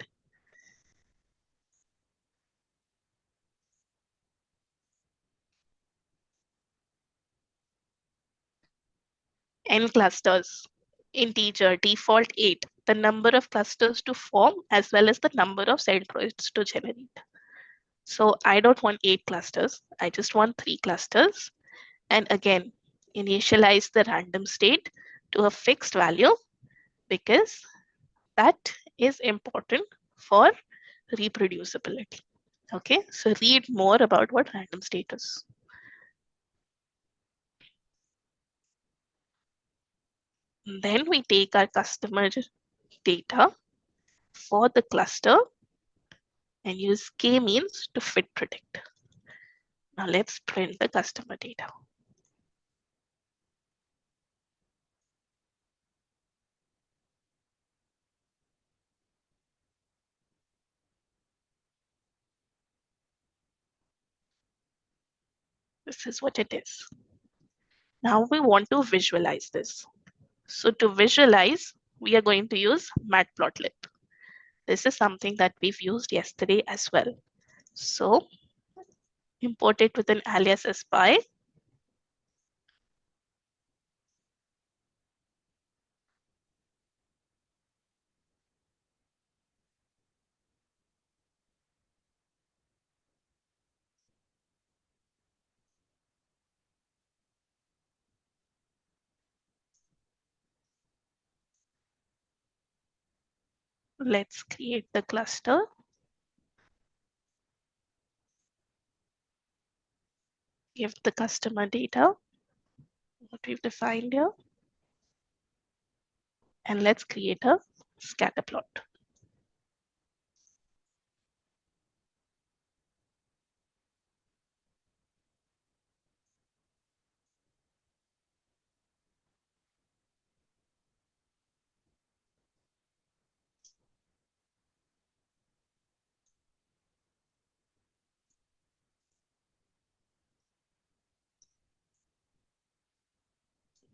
N clusters, integer, default 8, the number of clusters to form as well as the number of centroids to generate. So I don't want 8 clusters, I just want 3 clusters. And again, initialize the random state to a fixed value because that is important for reproducibility. Okay, so read more about what random state is. Then we take our customer data for the cluster and use k-means to fit predict. Now let's print the customer data. This is what it is. Now we want to visualize this. So to visualize, we are going to use Matplotlib. This is something that we've used yesterday as well. So import it with an alias spy. Let's create the cluster. Give the customer data, what we've defined here. And let's create a scatter plot.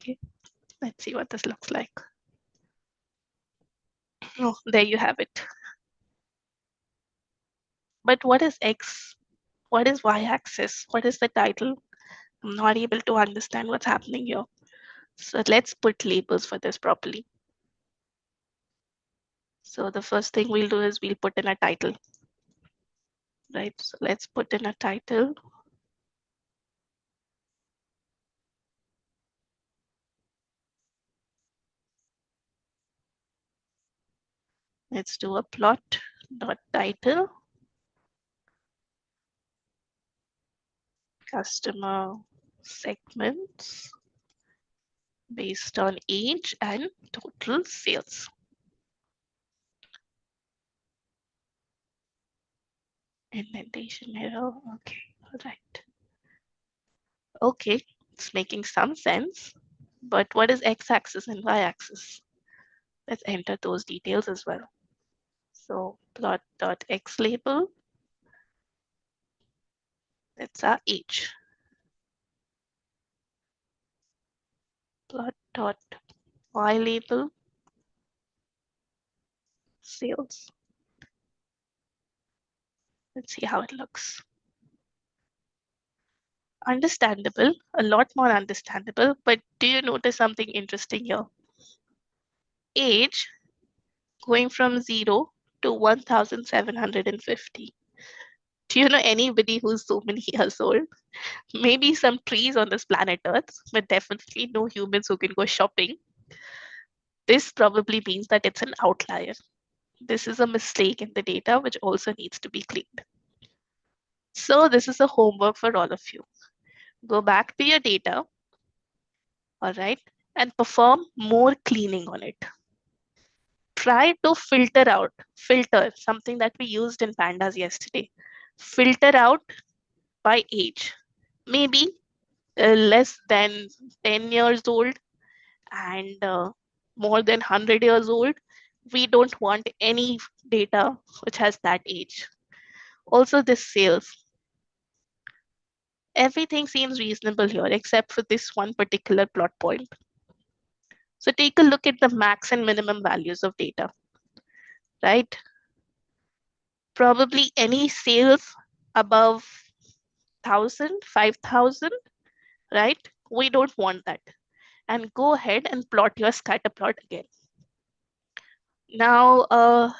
Okay, let's see what this looks like. Oh, there you have it. But what is X? What is Y-axis? What is the title? I'm not able to understand what's happening here. So let's put labels for this properly. So the first thing we'll do is we'll put in a title, right? So let's put in a title. Let's do a plot dot title, customer segments based on age and total sales. Indentation error. Okay, all right. Okay, it's making some sense. But what is x-axis and y-axis? Let's enter those details as well. So plot.x label, that's our age. Plot.y label, sales. Let's see how it looks. Understandable, a lot more understandable, but do you notice something interesting here? Age going from 0 to 1,750. Do you know anybody who's so many years old? Maybe some trees on this planet Earth, but definitely no humans who can go shopping. This probably means that it's an outlier. This is a mistake in the data, which also needs to be cleaned. So this is a homework for all of you. Go back to your data, all right, and perform more cleaning on it. Try to filter something that we used in pandas yesterday. Filter out by age. Maybe less than 10 years old and more than 100 years old. We don't want any data which has that age. Also, this sales. Everything seems reasonable here except for this one particular plot point. So take a look at the max and minimum values of data, right? Probably any sales above 1,000, 5,000, right? We don't want that. And go ahead and plot your scatter plot again. Now,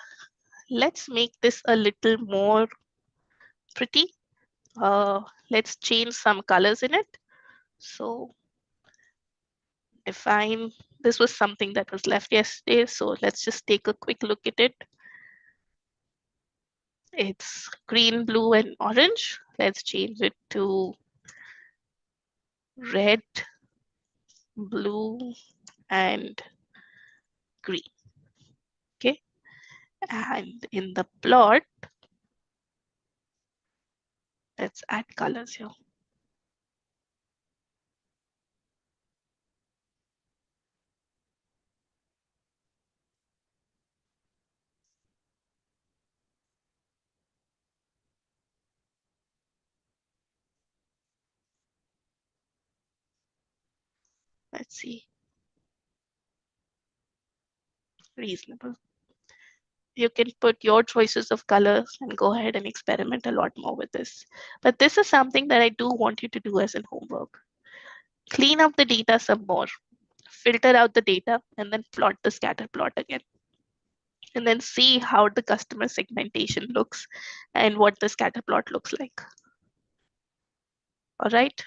let's make this a little more pretty. Let's change some colors in it. So define, this was something that was left yesterday. So let's just take a quick look at it. It's green, blue, and orange. Let's change it to red, blue, and green. Okay. And in the plot, let's add colors here. Let's see. Reasonable. You can put your choices of colors and go ahead and experiment a lot more with this. But this is something that I do want you to do as an homework. Clean up the data some more, filter out the data, and then plot the scatter plot again. And then see how the customer segmentation looks and what the scatter plot looks like. All right.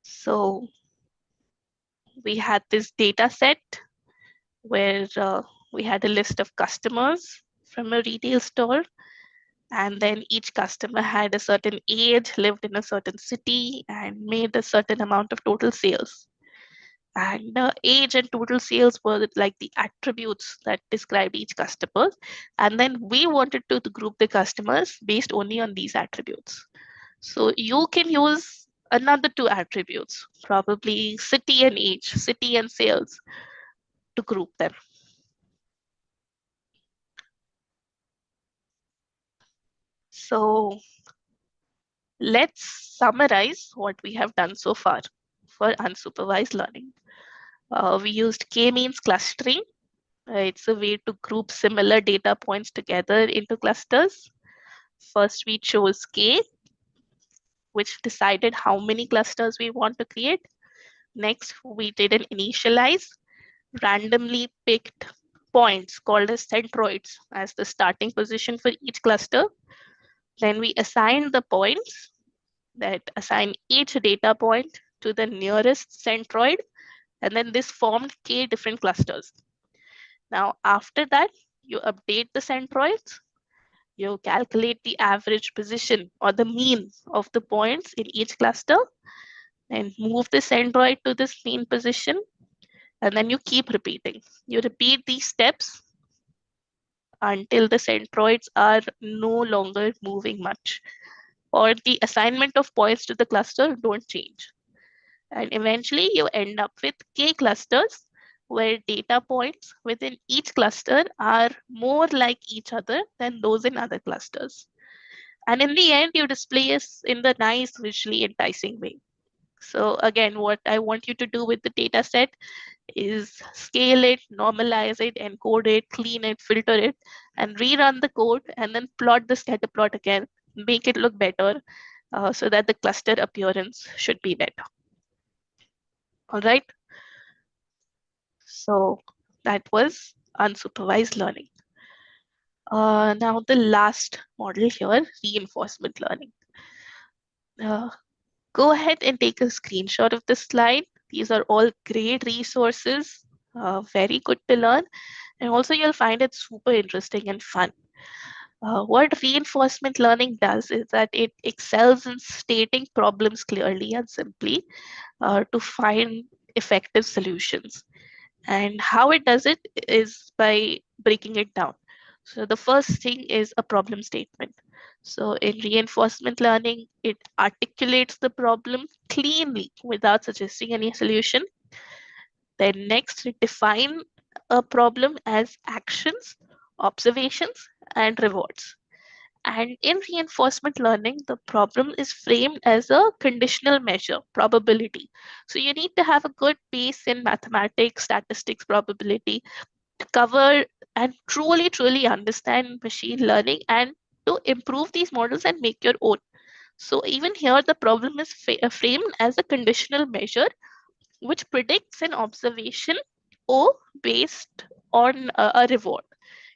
So we had this data set where we had a list of customers from a retail store. And then each customer had a certain age, lived in a certain city, and made a certain amount of total sales. And age and total sales were like the attributes that described each customer. And then we wanted to group the customers based only on these attributes. So you can use another two attributes, probably city and age, city and sales, to group them. So let's summarize what we have done so far for unsupervised learning. We used k-means clustering. It's a way to group similar data points together into clusters. First, we chose k, which decided how many clusters we want to create. Next, we did an initialize, randomly picked points called as centroids as the starting position for each cluster. Then we assigned the points that assign each data point to the nearest centroid, and then this formed k different clusters. Now, after that, you update the centroids, you calculate the average position or the mean of the points in each cluster, and move the centroid to this mean position, and then you keep repeating. You repeat these steps until the centroids are no longer moving much, or the assignment of points to the cluster don't change. And eventually you end up with k clusters where data points within each cluster are more like each other than those in other clusters. And in the end, you display it in the nice, visually enticing way. So again, what I want you to do with the data set is scale it, normalize it, encode it, clean it, filter it, and rerun the code, and then plot the scatter plot again, make it look better so that the cluster appearance should be better. All right. So that was unsupervised learning. Now the last model here, reinforcement learning. Go ahead and take a screenshot of this slide. These are all great resources, very good to learn. And also you'll find it super interesting and fun. What reinforcement learning does is that it excels in stating problems clearly and simply to find effective solutions. And how it does it is by breaking it down. So the first thing is a problem statement. So in reinforcement learning, it articulates the problem cleanly without suggesting any solution. Then next, it define a problem as actions, observations, and rewards. And in reinforcement learning, the problem is framed as a conditional measure, probability. So you need to have a good base in mathematics, statistics, probability to cover and truly understand machine learning and to improve these models and make your own. So even here, the problem is framed as a conditional measure, which predicts an observation O based on a reward.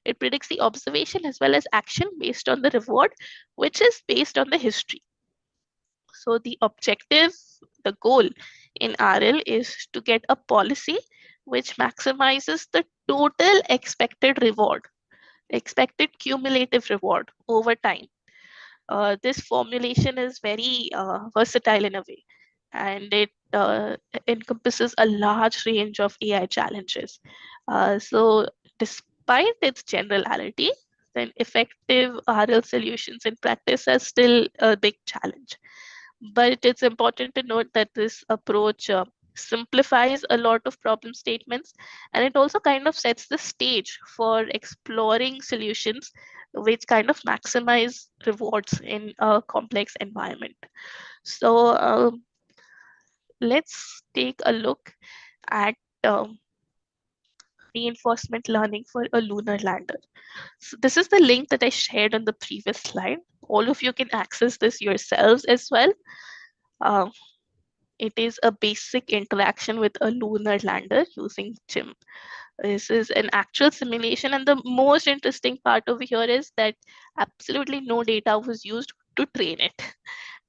It predicts the observation as well as action based on the reward, which is based on the history. So the objective, the goal in RL is to get a policy which maximizes the total expected reward, expected cumulative reward over time. This formulation is very versatile in a way, and it encompasses a large range of AI challenges. So despite its generality, then effective RL solutions in practice are still a big challenge. But it's important to note that this approach simplifies a lot of problem statements, and it also kind of sets the stage for exploring solutions which kind of maximize rewards in a complex environment. So let's take a look at reinforcement learning for a lunar lander. So this is the link that I shared on the previous slide. All of you can access this yourselves as well. Uh, it is a basic interaction with a lunar lander using GIM. This is an actual simulation, and the most interesting part over here is that absolutely no data was used to train it.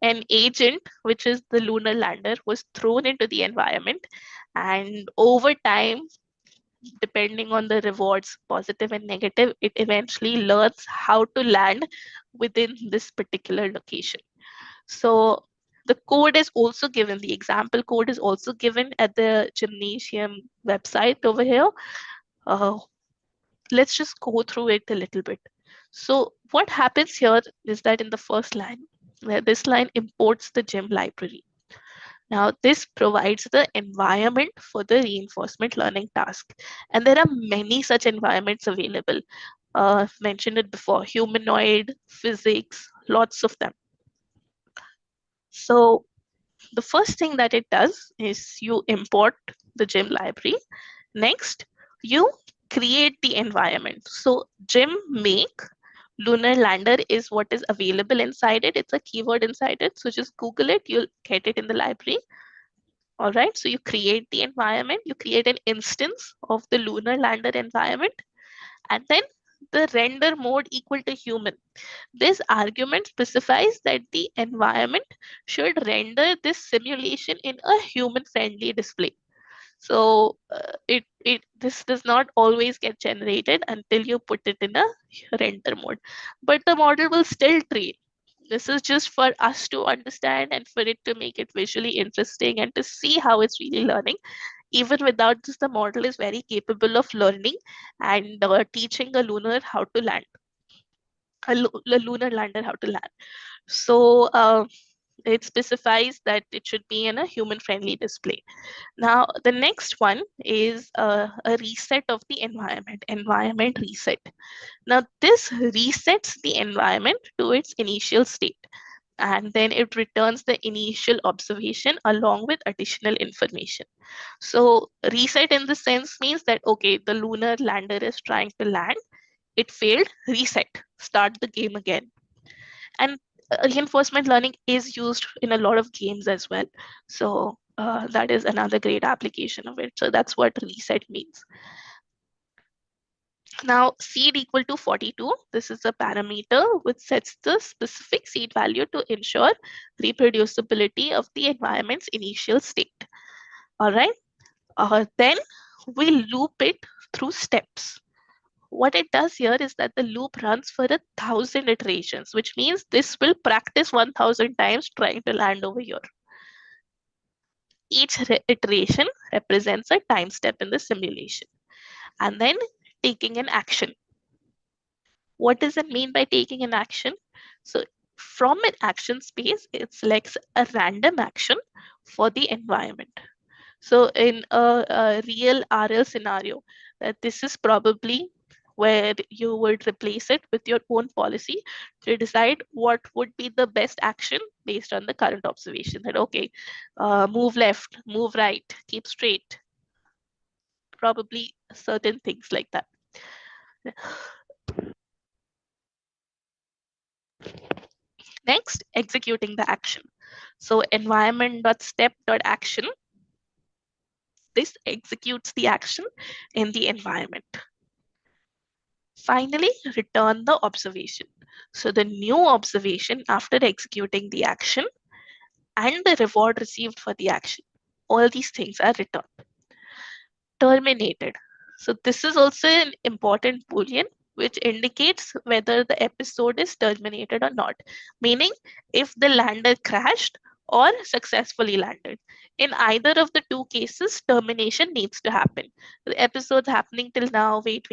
An agent, which is the lunar lander, was thrown into the environment, and over time, depending on the rewards, positive and negative, it eventually learns how to land within this particular location. So the code is also given, the example code is also given at the gymnasium website over here. Let's just go through it a little bit. So what happens here is that in the first line, where this line imports the gym library. Now, this provides the environment for the reinforcement learning task. And there are many such environments available. I've mentioned it before, humanoid, physics, lots of them. So the first thing that it does is you import the gym library. Next, you create the environment. So gym make lunar lander is what is available inside it. It's a keyword inside it. So just Google it, you'll get it in the library. All right, so you create the environment, you create an instance of the lunar lander environment, and then the render mode equal to human. This argument specifies that the environment should render this simulation in a human-friendly display. So this does not always get generated until you put it in a render mode, but the model will still train. This is just for us to understand and for it to make it visually interesting and to see how it's really learning. Even without this, the model is very capable of learning and teaching a lunar how to land, a lunar lander how to land. So it specifies that it should be in a human-friendly display. Now, the next one is a reset of the environment reset. Now, this resets the environment to its initial state, and then it returns the initial observation along with additional information. So reset in the sense means that, okay, the lunar lander is trying to land, it failed, reset, start the game again. And reinforcement learning is used in a lot of games as well. So that is another great application of it. So that's what reset means. Now, seed equal to 42. This is a parameter which sets the specific seed value to ensure reproducibility of the environment's initial state. All right. Then we loop it through steps. What it does here is that the loop runs for 1,000 iterations, which means this will practice 1,000 times trying to land over here. Each iteration represents a time step in the simulation. And then taking an action. What does it mean by taking an action? So from an action space, it selects a random action for the environment. So in a real RL scenario, this is probably where you would replace it with your own policy to decide what would be the best action based on the current observation. That, okay, move left, move right, keep straight. Probably certain things like that. Next, executing the action. So environment.step.action, this executes the action in the environment. Finally, return the observation. So the new observation after executing the action and the reward received for the action, all these things are returned. Terminated. So this is also an important Boolean which indicates whether the episode is terminated or not, meaning if the lander crashed or successfully landed. In either of the two cases, termination needs to happen. The episode's happening till now, wait.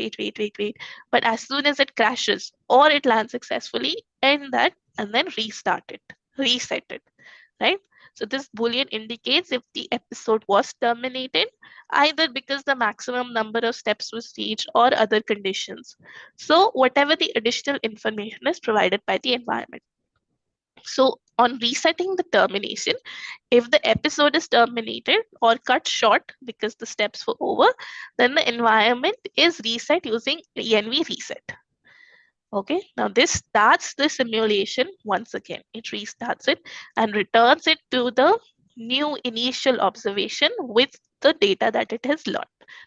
But as soon as it crashes or it lands successfully, end that and then restart it, reset it, right? So this Boolean indicates if the episode was terminated, either because the maximum number of steps was reached or other conditions. So whatever the additional information is provided by the environment. So on resetting the termination, if the episode is terminated or cut short because the steps were over, then the environment is reset using env reset. Okay, now this starts the simulation once again. It restarts it and returns it to the new initial observation with the data that it has learned.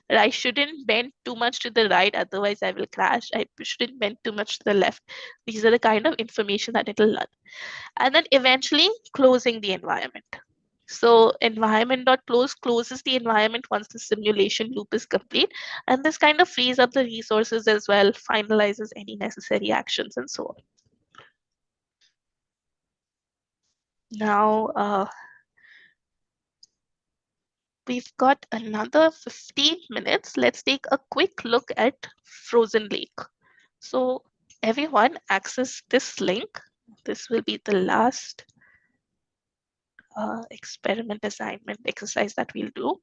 But I shouldn't bend too much to the right, otherwise I will crash. I shouldn't bend too much to the left. These are the kind of information that it will learn. And then eventually closing the environment. So environment.close closes the environment once the simulation loop is complete. And this kind of frees up the resources as well, finalizes any necessary actions and so on. Now, we've got another 15 minutes. Let's take a quick look at Frozen Lake. So everyone access this link. This will be the last experiment assignment exercise that we'll do.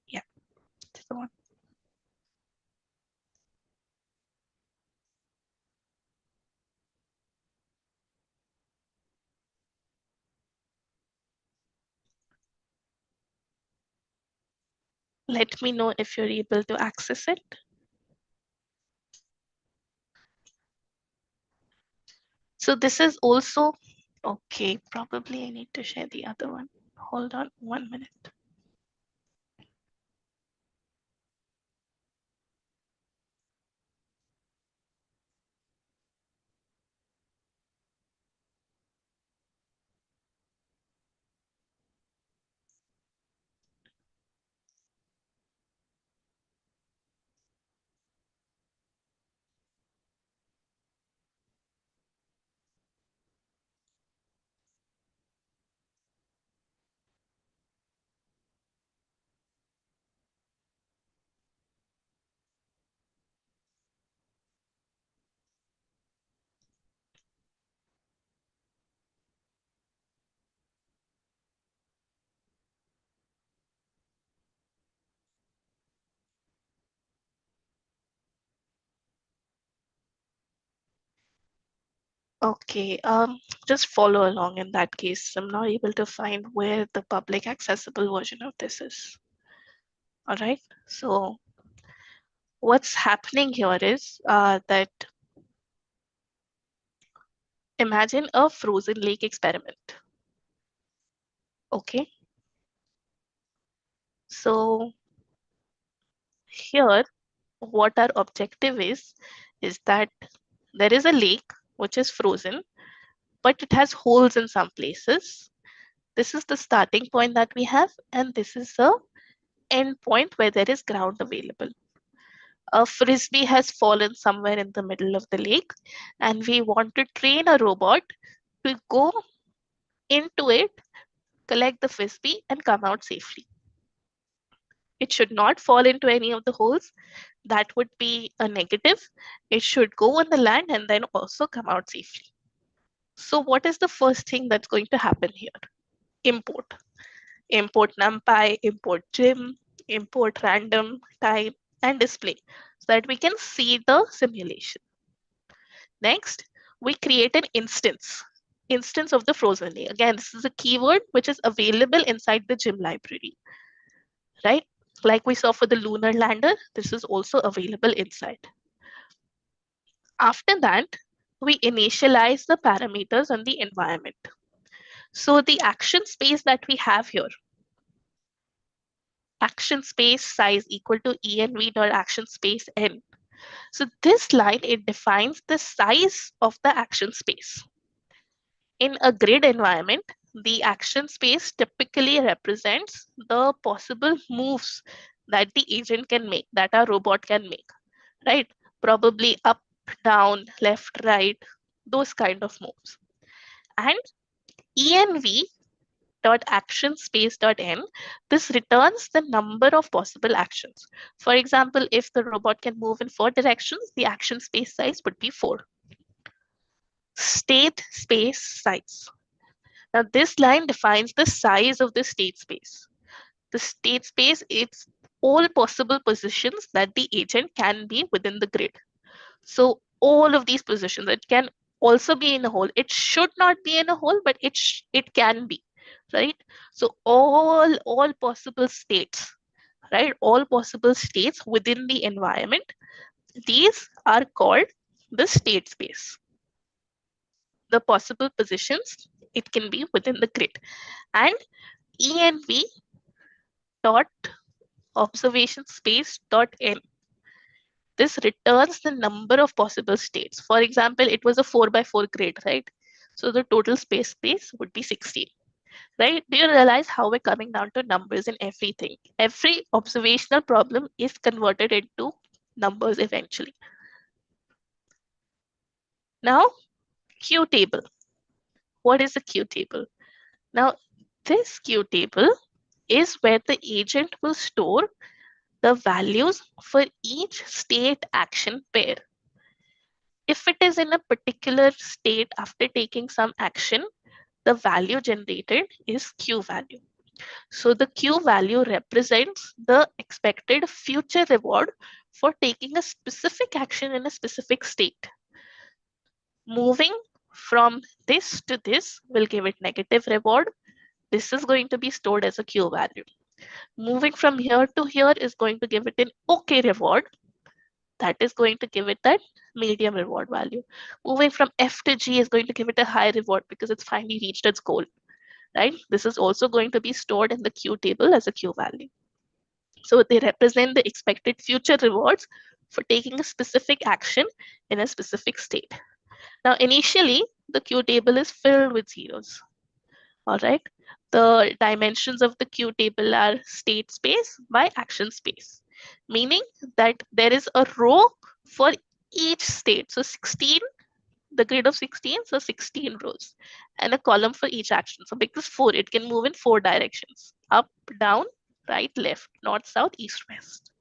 Yeah, this is the one. Let me know if you're able to access it. So this is also, okay, probably I need to share the other one. Hold on 1 minute. Okay, just follow along in that case. I'm not able to find where the public accessible version of this is. All right, so what's happening here is that imagine a frozen lake experiment. Okay, so here what our objective is that there is a lake which is frozen, but it has holes in some places. This is the starting point that we have, and this is the end point where there is ground available. A frisbee has fallen somewhere in the middle of the lake, and we want to train a robot to go into it, collect the frisbee, and come out safely. It should not fall into any of the holes. That would be a negative. It should go on the land and then also come out safely. So what is the first thing that's going to happen here? Import. Import numpy, import gym, import random, type, and display so that we can see the simulation. Next, we create an instance of the frozen lake. Again, this is a keyword which is available inside the gym library, right? Like we saw for the lunar lander, this is also available inside. After that, we initialize the parameters on the environment. So the action space that we have here, action space size equal to env.action space n. So this line, it defines the size of the action space. In a grid environment, the action space typically represents the possible moves that the agent can make, that our robot can make, right? Probably up, down, left, right, those kind of moves. And env dot action space dot n, this returns the number of possible actions. For example, if the robot can move in 4 directions, the action space size would be 4. State space size. Now this line defines the size of the state space. The state space is all possible positions that the agent can be within the grid. So all of these positions, it can also be in a hole. It should not be in a hole, but it can be, right? So all possible states, right? All possible states within the environment, these are called the state space. The possible positions, it can be within the grid. And env dot observation space dot n, this returns the number of possible states. For example, it was a 4x4 grid, right? So the total space would be 16, right? Do you realize how we're coming down to numbers in everything? Every observational problem is converted into numbers eventually. Now, Q table. What is a Q table? Now, this Q table is where the agent will store the values for each state action pair. If it is in a particular state after taking some action, the value generated is Q value. So the Q value represents the expected future reward for taking a specific action in a specific state. Moving from this to this will give it negative reward. This is going to be stored as a Q value. Moving from here to here is going to give it an OK reward. That is going to give it that medium reward value. Moving from F to G is going to give it a high reward because it's finally reached its goal, right? This is also going to be stored in the Q table as a Q value. So they represent the expected future rewards for taking a specific action in a specific state. Now, initially, the Q table is filled with zeros. All right. The dimensions of the Q table are state space by action space, meaning that there is a row for each state. So 16, the grid of 16, so 16 rows, and a column for each action. So because 4, it can move in 4 directions: up, down, right, left, north, south, east, west.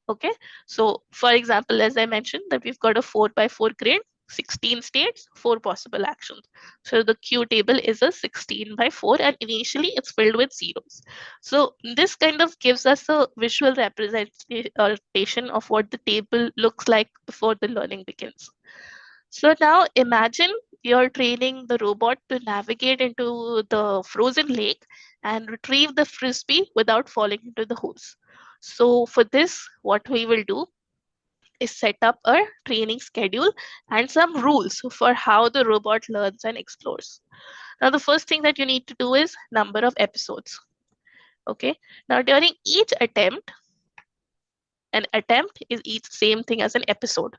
Okay. So for example, as I mentioned, that we've got a 4x4 grid, 16 states, 4 possible actions. So the Q table is a 16x4, and initially it's filled with zeros. So this kind of gives us a visual representation of what the table looks like before the learning begins. So now imagine you're training the robot to navigate into the frozen lake and retrieve the frisbee without falling into the holes. So for this, what we will do is set up a training schedule and some rules for how the robot learns and explores. Now, the first thing that you need to do is number of episodes. Okay. Now, during each attempt, an attempt is each same thing as an episode.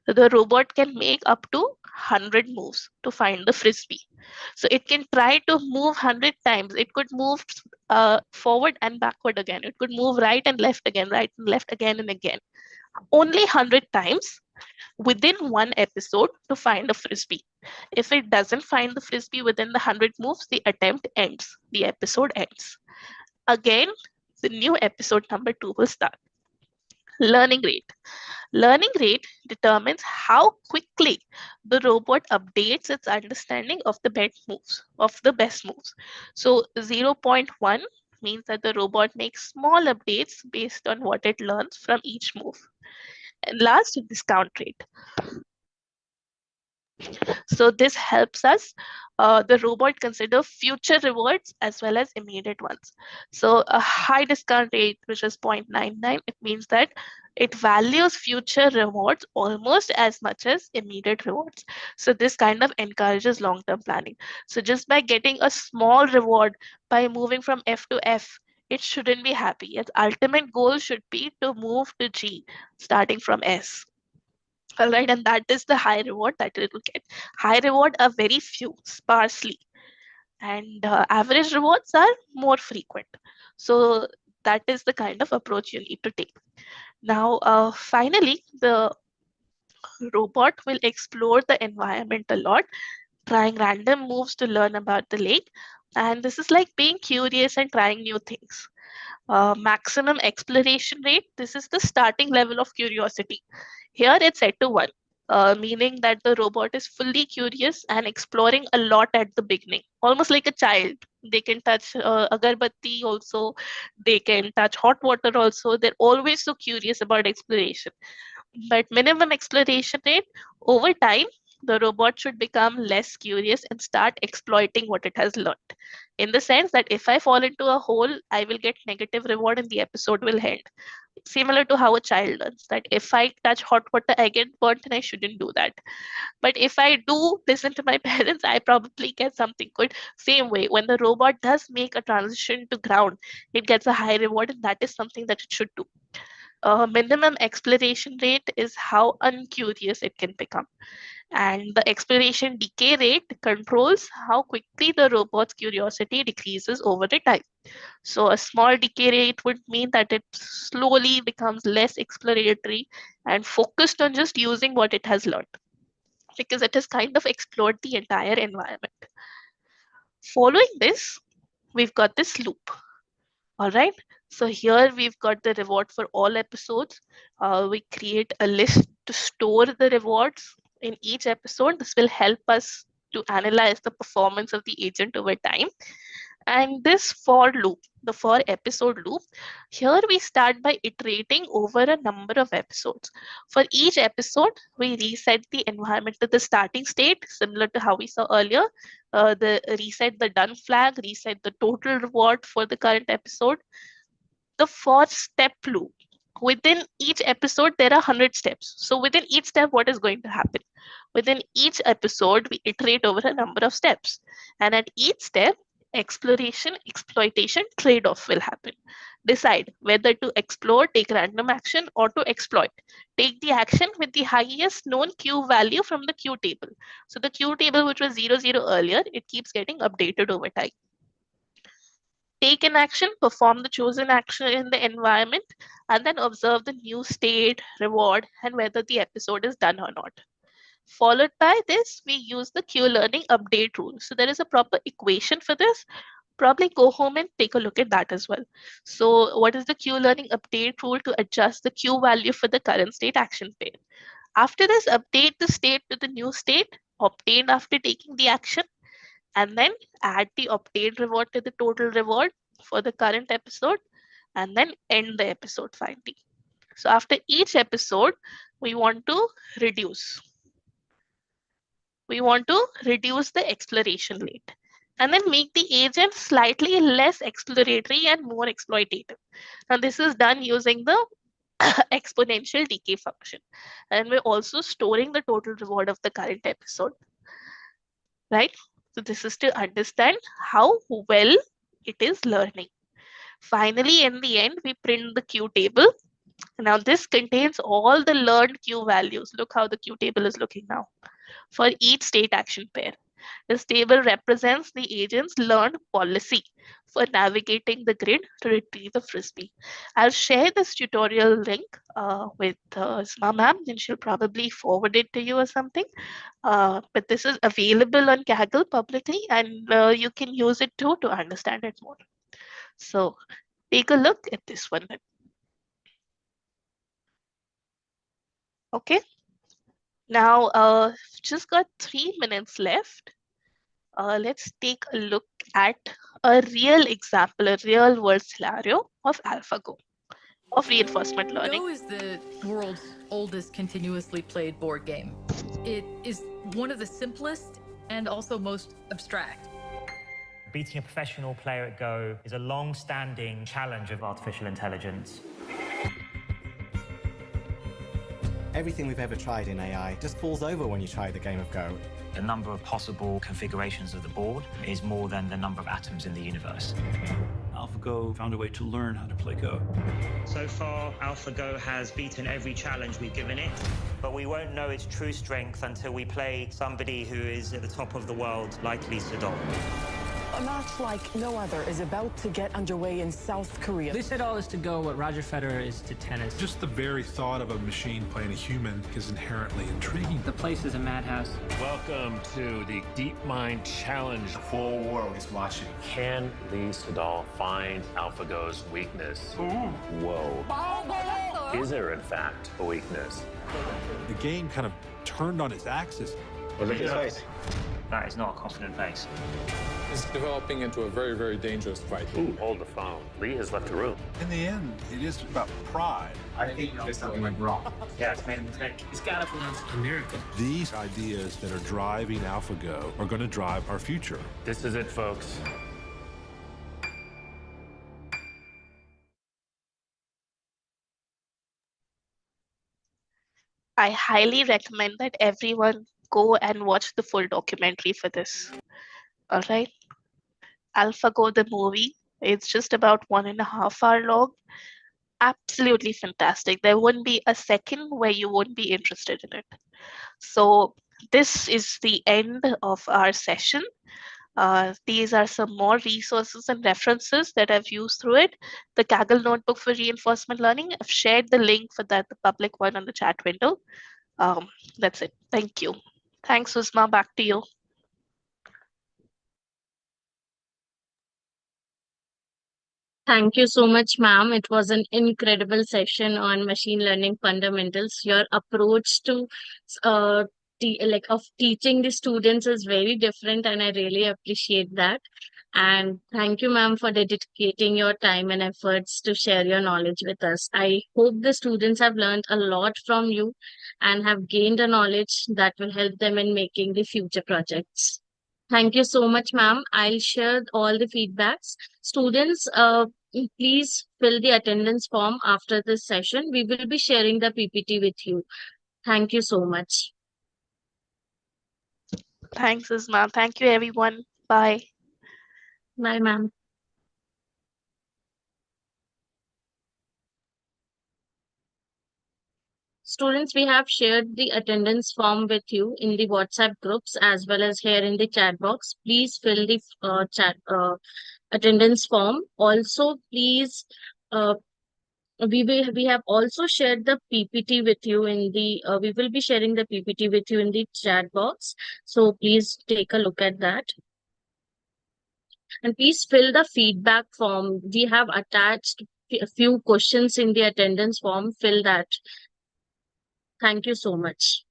So the robot can make up to 100 moves to find the frisbee. So it can try to move 100 times. It could move forward and backward again. It could move right and left again, right and left again and again. Only 100 times within one episode to find a frisbee. If it doesn't find the frisbee within the 100 moves, the attempt ends. The episode ends. Again, the new episode number 2 will start. Learning rate. Learning rate determines how quickly the robot updates its understanding of the best moves. So 0.1 means that the robot makes small updates based on what it learns from each move. And last, discount rate. So this helps us, the robot, consider future rewards as well as immediate ones. So a high discount rate, which is 0.99, it means that it values future rewards almost as much as immediate rewards. So this kind of encourages long-term planning. So just by getting a small reward by moving from F to F, it shouldn't be happy. Its ultimate goal should be to move to G, starting from S. All right, and that is the high reward that it will get. High reward are very few, sparsely, and average rewards are more frequent. So that is the kind of approach you need to take. Now, finally, the robot will explore the environment a lot, trying random moves to learn about the lake, And this is like being curious and trying new things. Maximum exploration rate, this is the starting level of curiosity. Here it's set to 1, meaning that the robot is fully curious and exploring a lot at the beginning, almost like a child. They can touch agarbatti also, they can touch hot water also. They're always so curious about exploration. But minimum exploration rate, over time, the robot should become less curious and start exploiting what it has learned. In the sense that if I fall into a hole, I will get negative reward and the episode will end. Similar to how a child learns that if I touch hot water, I get burnt and I shouldn't do that. But if I do listen to my parents, I probably get something good. Same way, when the robot does make a transition to ground, it gets a high reward, and that is something that it should do. Minimum exploration rate is how uncurious it can become. And the exploration decay rate controls how quickly the robot's curiosity decreases over the time. So a small decay rate would mean that it slowly becomes less exploratory and focused on just using what it has learned, because it has kind of explored the entire environment. Following this, we've got this loop. All right. So here we've got the reward for all episodes. We create a list to store the rewards in each episode. This will help us to analyze the performance of the agent over time. And this for loop, the for episode loop, here we start by iterating over a number of episodes. For each episode, we reset the environment to the starting state, similar to how we saw earlier. The reset the done flag, reset the total reward for the current episode. The for step loop. Within each episode, there are 100 steps. So within each step, what is going to happen? Within each episode, we iterate over a number of steps. And at each step, exploration, exploitation, trade-off will happen. Decide whether to explore, take random action, or to exploit. Take the action with the highest known Q value from the Q table. So the Q table, which was 0, 0 earlier, it keeps getting updated over time. Take an action, perform the chosen action in the environment, and then observe the new state, reward, and whether the episode is done or not. Followed by this, we use the Q-learning update rule. So there is a proper equation for this. Probably go home and take a look at that as well. So what is the Q-learning update rule? To adjust the Q value for the current state action pair. After this, update the state to the new state obtained after taking the action, and then add the obtained reward to the total reward for the current episode, and then end the episode finally. So after each episode, we want to reduce. We want to reduce the exploration rate and then make the agent slightly less exploratory and more exploitative. Now this is done using the exponential decay function. And we're also storing the total reward of the current episode, right? So this is to understand how well it is learning. Finally, in the end, we print the Q table. Now this contains all the learned Q values. Look how the Q table is looking now for each state action pair. This table represents the agent's learned policy for navigating the grid to retrieve the frisbee. I'll share this tutorial link with Isma ma'am, and she'll probably forward it to you or something. But this is available on Kaggle publicly, and you can use it too to understand it more. So take a look at this one then. Okay. Now, just got 3 minutes left. Let's take a look at a real example, a real world scenario of AlphaGo, of reinforcement learning. Go is the world's oldest continuously played board game. It is one of the simplest and also most abstract. Beating a professional player at Go is a long-standing challenge of artificial intelligence. Everything we've ever tried in AI just falls over when you try the game of Go. The number of possible configurations of the board is more than the number of atoms in the universe. AlphaGo found a way to learn how to play Go. So far, AlphaGo has beaten every challenge we've given it, but we won't know its true strength until we play somebody who is at the top of the world, like Lisa Doll. A match like no other is about to get underway in South Korea. They said all is to go what Roger Federer is to tennis. Just the very thought of a machine playing a human is inherently intriguing. The place is a madhouse. Welcome to the Deep Mind Challenge. The whole world is watching. Can Lee Sedol find AlphaGo's weakness? Whoa. Is there, in fact, a weakness? The game kind of turned on its axis. Look at his face. That is not a confident face. It's developing into a very, very dangerous fight. Ooh, hold the phone. Lee has left the room. In the end, it is about pride. I think there's something went wrong. Yeah, it's made a mistake. He's got to pronounce a miracle. These ideas that are driving AlphaGo are going to drive our future. This is it, folks. I highly recommend that everyone go and watch the full documentary for this. All right. AlphaGo, the movie, it's just about 1.5 hours long. Absolutely fantastic. There wouldn't be a second where you won't be interested in it. So this is the end of our session. These are some more resources and references that I've used through it. The Kaggle Notebook for Reinforcement Learning, I've shared the link for that, the public one on the chat window. That's it. Thank you. Thanks, Usma. Back to you. Thank you so much, ma'am. It was an incredible session on machine learning fundamentals. Your approach to of teaching the students is very different, and I really appreciate that. And thank you, ma'am, for dedicating your time and efforts to share your knowledge with us. I hope the students have learned a lot from you and have gained a knowledge that will help them in making the future projects. Thank you so much, ma'am. I'll share all the feedbacks. Students, please fill the attendance form after this session. We will be sharing the PPT with you. Thank you so much. Thanks, Usma. Thank you, everyone. Bye. Bye, ma'am. Students, we have shared the attendance form with you in the WhatsApp groups as well as here in the chat box. Please fill the attendance form. Also, please, we have also shared the PPT with you in the, we will be sharing the PPT with you in the chat box. So please take a look at that. And please fill the feedback form. We have attached a few questions in the attendance form. Fill that. Thank you so much.